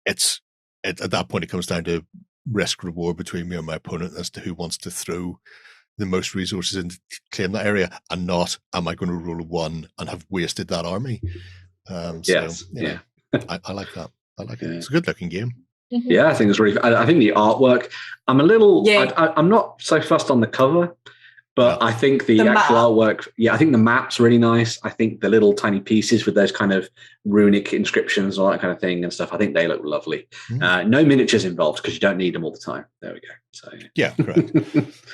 At that point, it comes down to risk reward between me and my opponent as to who wants to throw the most resources in to claim that area, and not am I going to roll a 1 and have wasted that army? Yes. So, you know, I like that. I like it. It's a good looking game. Yeah, I think it's really. I think the artwork. I'm a little. I'm not so fussed on the cover, but I think the actual artwork. Yeah, I think the map's really nice. I think the little tiny pieces with those kind of runic inscriptions, all that kind of thing and stuff. I think they look lovely. No miniatures involved because you don't need them all the time. There we go. So yeah, correct.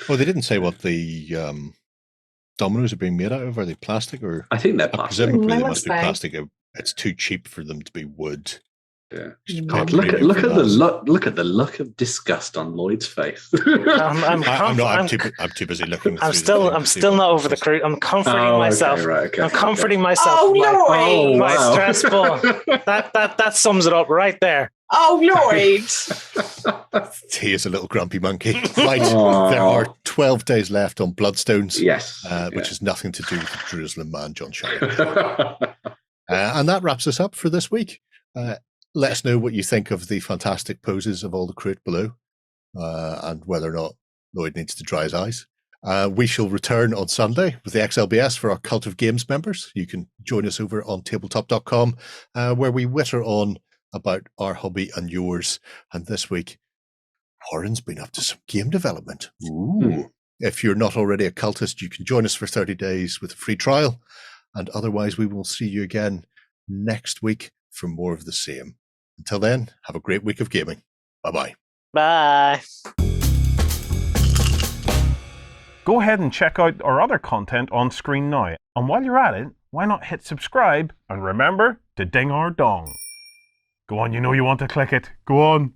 Well, they didn't say what the dominoes are being made out of. Are they plastic or? I think they're plastic. Presumably they must be plastic. It's too cheap for them to be wood. Yeah. God, look at the look of disgust on Lloyd's face. I'm too busy looking. I'm still not over the Kroot. I'm comforting myself. Okay, I'm comforting myself. My stress ball. That sums it up right there. Oh, Lloyd. He is a little grumpy monkey. Right. There are 12 days left on Bloodstones. Yes. Which has nothing to do with the Jerusalem man, John Shire. And that wraps us up for this week. Let us know what you think of the fantastic poses of all the Kroot below, and whether or not Lloyd needs to dry his eyes. We shall return on Sunday with the XLBS for our Cult of Games members. You can join us over on tabletop.com, where we witter on about our hobby and yours. And this week, Warren's been up to some game development. Ooh. If you're not already a cultist, you can join us for 30 days with a free trial. And otherwise, we will see you again next week for more of the same. Until then, have a great week of gaming. Bye-bye. Bye. Go ahead and check out our other content on screen now. And while you're at it, why not hit subscribe and remember to ding our dong. Go on, you know you want to click it. Go on.